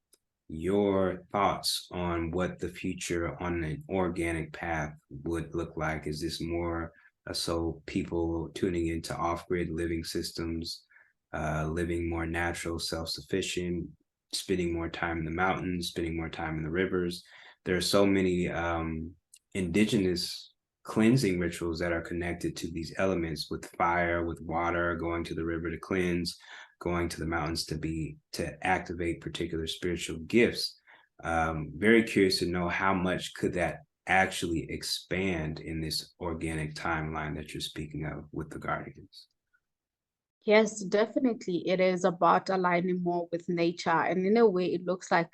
your thoughts on what the future on an organic path would look like. Is this more so people tuning into off-grid living systems, living more natural, self-sufficient, spending more time in the mountains, spending more time in the rivers? There are so many indigenous cleansing rituals that are connected to these elements, with fire, with water, going to the river to cleanse, going to the mountains to activate particular spiritual gifts. Very curious to know how much could that actually expand in this organic timeline that you're speaking of with the guardians. Yes, definitely. It is about aligning more with nature. And in a way, it looks like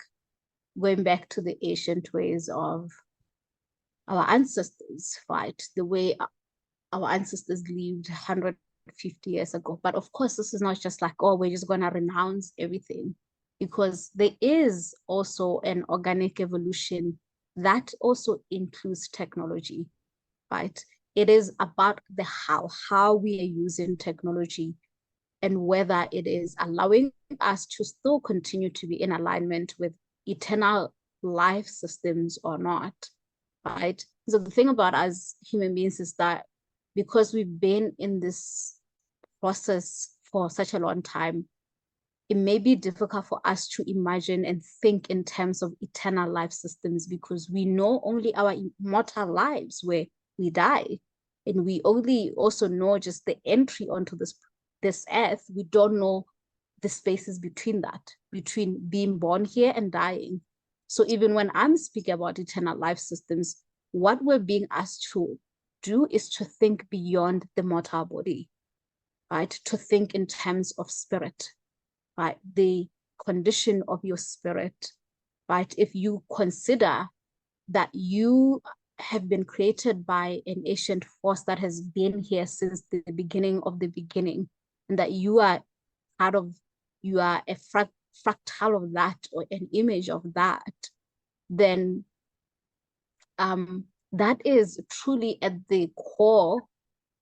going back to the ancient ways of our ancestors, right? The way our ancestors lived 150 years ago. But of course, this is not just like, oh, we're just going to renounce everything, because there is also an organic evolution that also includes technology, right? It is about the how we are using technology, and whether it is allowing us to still continue to be in alignment with eternal life systems or not, right? So the thing about us human beings is that because we've been in this process for such a long time, it may be difficult for us to imagine and think in terms of eternal life systems, because we know only our mortal lives where we die. And we only also know just the entry onto this earth. We don't know the spaces between that, between being born here and dying. So even when I'm speaking about eternal life systems, what we're being asked to do is to think beyond the mortal body, right? To think in terms of spirit, right? The condition of your spirit, right? If you consider that you have been created by an ancient force that has been here since the beginning of the beginning, and that you are you are a fractal of that, or an image of that, then that is truly at the core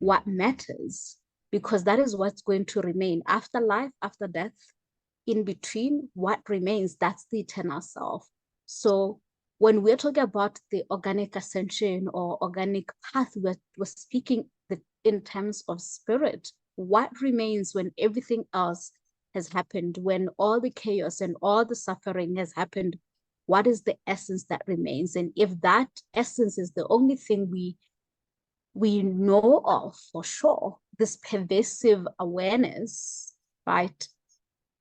what matters, because that is what's going to remain after life, after death. In between, what remains, that's the eternal self. So when we're talking about the organic ascension or organic path, we're speaking in terms of spirit. What remains when everything else has happened, when all the chaos and all the suffering has happened? What is the essence that remains? And if that essence is the only thing we know of for sure, this pervasive awareness, right?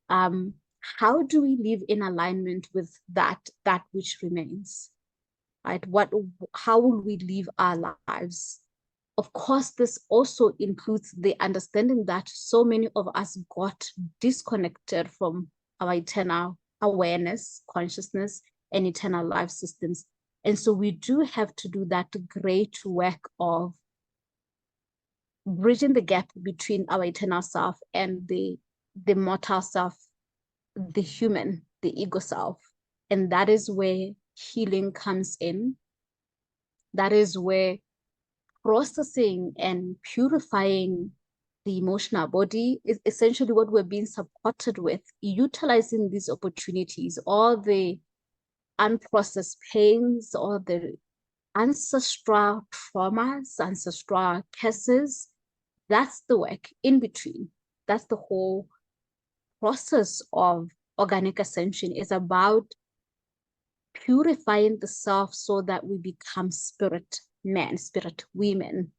How do we live in alignment with that which remains, right? How will we live our lives? Of course, this also includes the understanding that so many of us got disconnected from our eternal awareness, consciousness, and eternal life systems. And so we do have to do that great work of bridging the gap between our eternal self and the mortal self, the human, the ego self. And that is where healing comes in. That is where processing and purifying the emotional body is essentially what we're being supported with, utilizing these opportunities, all the unprocessed pains, all the ancestral traumas, ancestral curses. That's the work in between. That's the whole process of organic ascension, is about purifying the self so that we become spirit men, spirit women,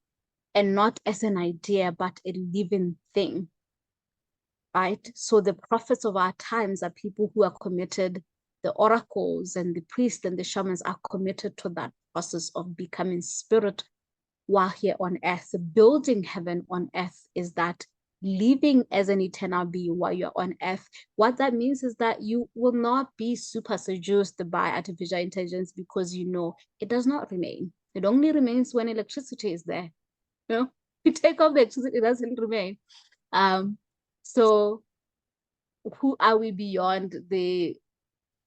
and not as an idea, but a living thing, right? So the prophets of our times are people who are committed, the oracles and the priests and the shamans are committed to that process of becoming spirit while here on earth. Building heaven on earth is that living as an eternal being while you're on earth. What that means is that you will not be super seduced by artificial intelligence, because you know it does not remain. It only remains when electricity is there. You know, you take off the electricity, it doesn't remain. So who are we beyond this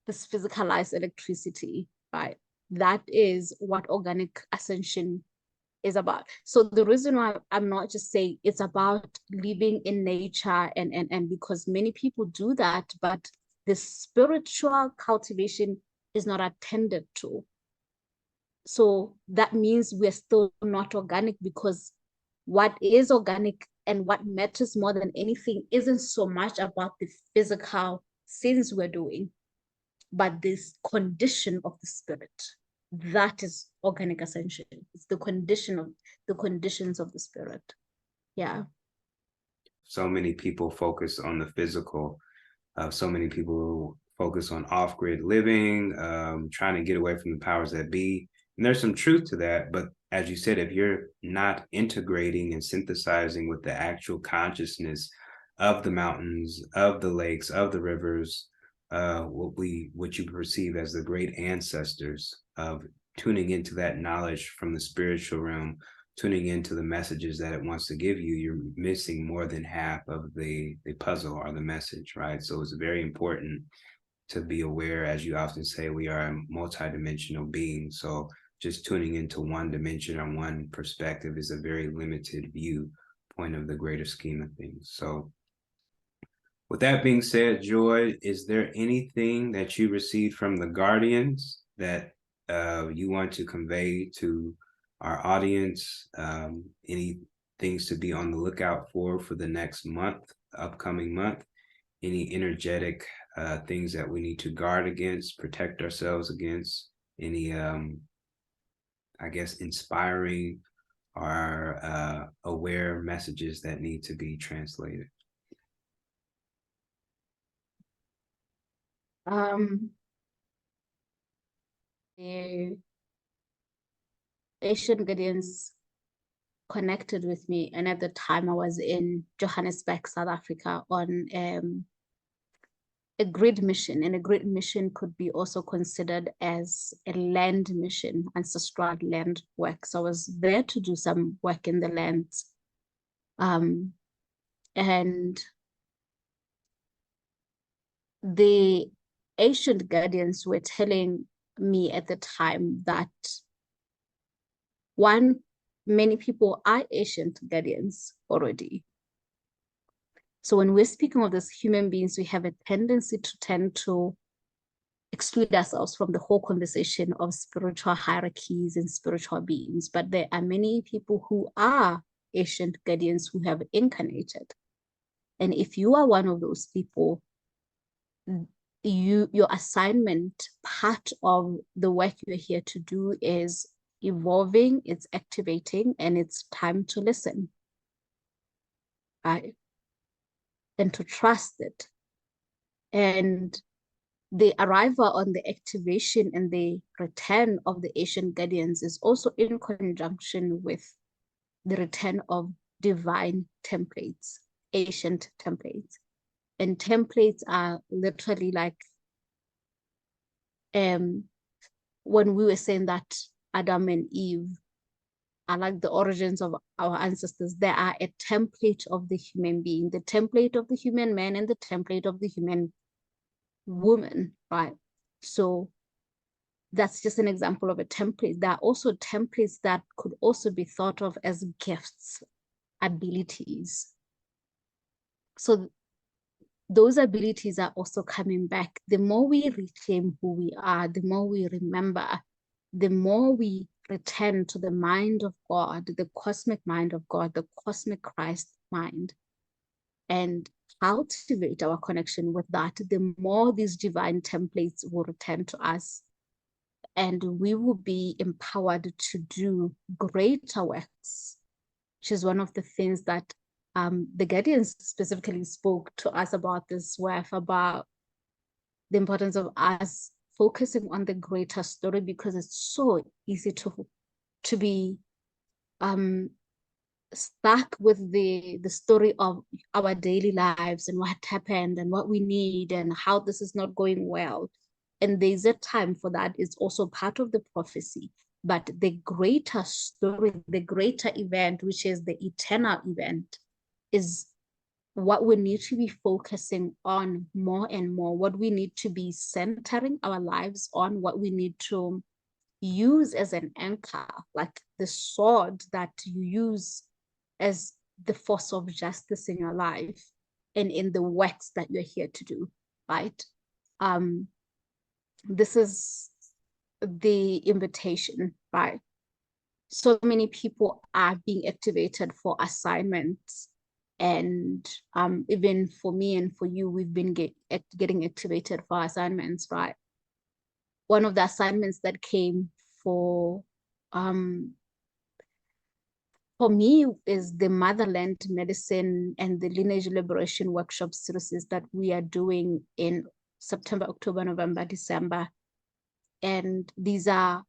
physicalized electricity, right? That is what organic ascension is about. So the reason why I'm not just saying it's about living in nature and because many people do that, but the spiritual cultivation is not attended to. So that means we're still not organic, because what is organic and what matters more than anything isn't so much about the physical things we're doing, but this condition of the spirit. That is organic ascension. It's the conditions of the spirit. Yeah. So many people focus on the physical. So many people focus on off-grid living, trying to get away from the powers that be. And there's some truth to that. But as you said, if you're not integrating and synthesizing with the actual consciousness of the mountains, of the lakes, of the rivers, what you perceive as the great ancestors, of tuning into that knowledge from the spiritual realm, tuning into the messages that it wants to give you, you're missing more than half of the puzzle or the message, right? So it's very important to be aware. As you often say, we are a multidimensional being. So just tuning into one dimension or one perspective is a very limited viewpoint of the greater scheme of things. So with that being said, Joy, is there anything that you received from the Guardians that you want to convey to our audience? Any things to be on the lookout for the next month, upcoming month? Any energetic things that we need to guard against, protect ourselves against? Any, I guess, inspiring or aware messages that need to be translated? The Asian Guardians connected with me, and at the time I was in Johannesburg, South Africa, on a grid mission, and a grid mission could be also considered as a land mission, ancestral land work. So I was there to do some work in the lands. And the ancient guardians were telling me at the time that one, many people are ancient guardians already. So when we're speaking of this human beings, we have a tendency to tend to exclude ourselves from the whole conversation of spiritual hierarchies and spiritual beings. But there are many people who are ancient guardians who have incarnated. And if you are one of those people, your assignment, part of the work you're here to do is evolving, it's activating, and it's time to listen. Right? And to trust it. And the arrival on the activation and the return of the Asian guardians is also in conjunction with the return of divine templates, ancient templates. And templates are literally like, when we were saying that Adam and Eve are like the origins of our ancestors, they are a template of the human being, the template of the human man and the template of the human woman, right? So that's just an example of a template. There are also templates that could also be thought of as gifts, abilities. So those abilities are also coming back. The more we reclaim who we are, the more we remember, the more we return to the mind of God, the cosmic mind of God, the cosmic Christ mind, and cultivate our connection with that, the more these divine templates will return to us. And we will be empowered to do greater works, which is one of the things that the Guardians specifically spoke to us about this work, about the importance of us focusing on the greater story, because it's so easy to be stuck with the story of our daily lives and what happened and what we need and how this is not going well. And there's a time for that. It's also part of the prophecy. But the greater story, the greater event, which is the eternal event, is what we need to be focusing on more and more, what we need to be centering our lives on, what we need to use as an anchor, like the sword that you use as the force of justice in your life and in the works that you're here to do, right? This is the invitation, right? So many people are being activated for assignments, and even for me and for you, we've been getting activated for assignments, right? One of the assignments that came for me is the motherland medicine and the lineage liberation workshop series that we are doing in September, October, November, December. And these are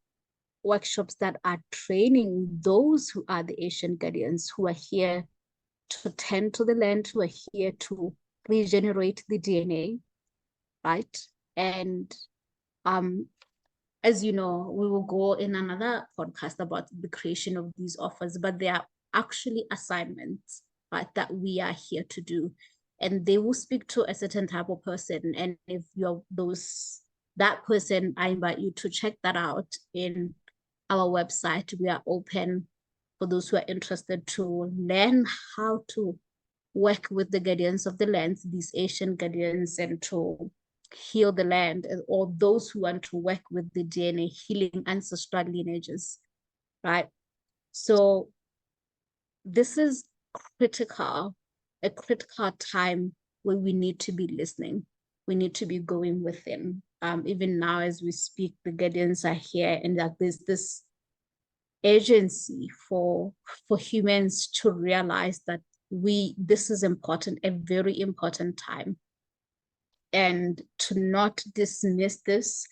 workshops that are training those who are the Asian guardians, who are here to tend to the land, who are here to regenerate the DNA, right? And as you know, we will go in another podcast about the creation of these offers, but they are actually assignments, right, that we are here to do. And they will speak to a certain type of person. And if you're that person, I invite you to check that out in our website. We are open for those who are interested to learn how to work with the guardians of the land, these Asian guardians, and to heal the land, or those who want to work with the DNA healing ancestral lineages, right? So this is critical, a critical time where we need to be listening. We need to be going within. Even now as we speak, the guardians are here, and that there's this agency for humans to realize that this is important, a very important time, and to not dismiss this,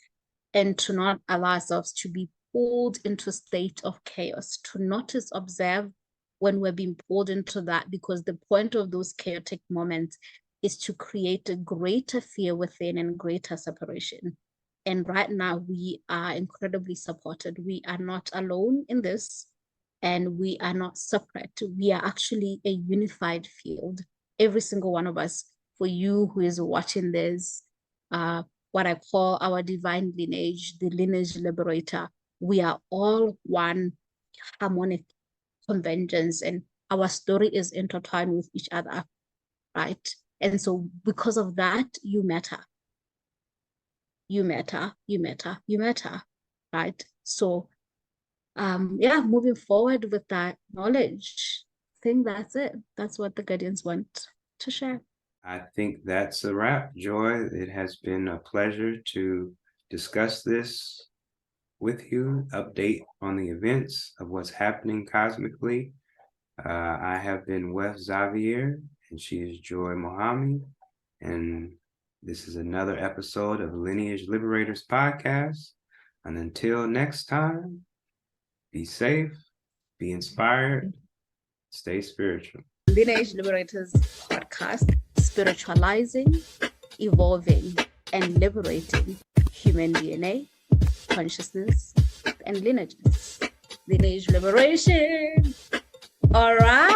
and to not allow ourselves to be pulled into a state of chaos, to notice, observe when we're being pulled into that, because the point of those chaotic moments is to create a greater fear within and greater separation. And right now we are incredibly supported. We are not alone in this, and we are not separate. We are actually a unified field, every single one of us. For you who is watching this, what I call our divine lineage, the lineage liberator, we are all one harmonic conventions, and our story is intertwined with each other, right? And so because of that, you matter. You matter, you matter, you matter, right? So yeah, moving forward with that knowledge, I think that's it. That's what the guardians want to share. I think that's a wrap, Joy. It has been a pleasure to discuss this with you, update on the events of what's happening cosmically. I have been Weff Xavier, and she is Joy Mohammed, and this is another episode of Lineage Liberators Podcast. And until next time, be safe, be inspired, stay spiritual. Lineage Liberators Podcast, spiritualizing, evolving, and liberating human DNA, consciousness, and lineages. Lineage liberation. All right.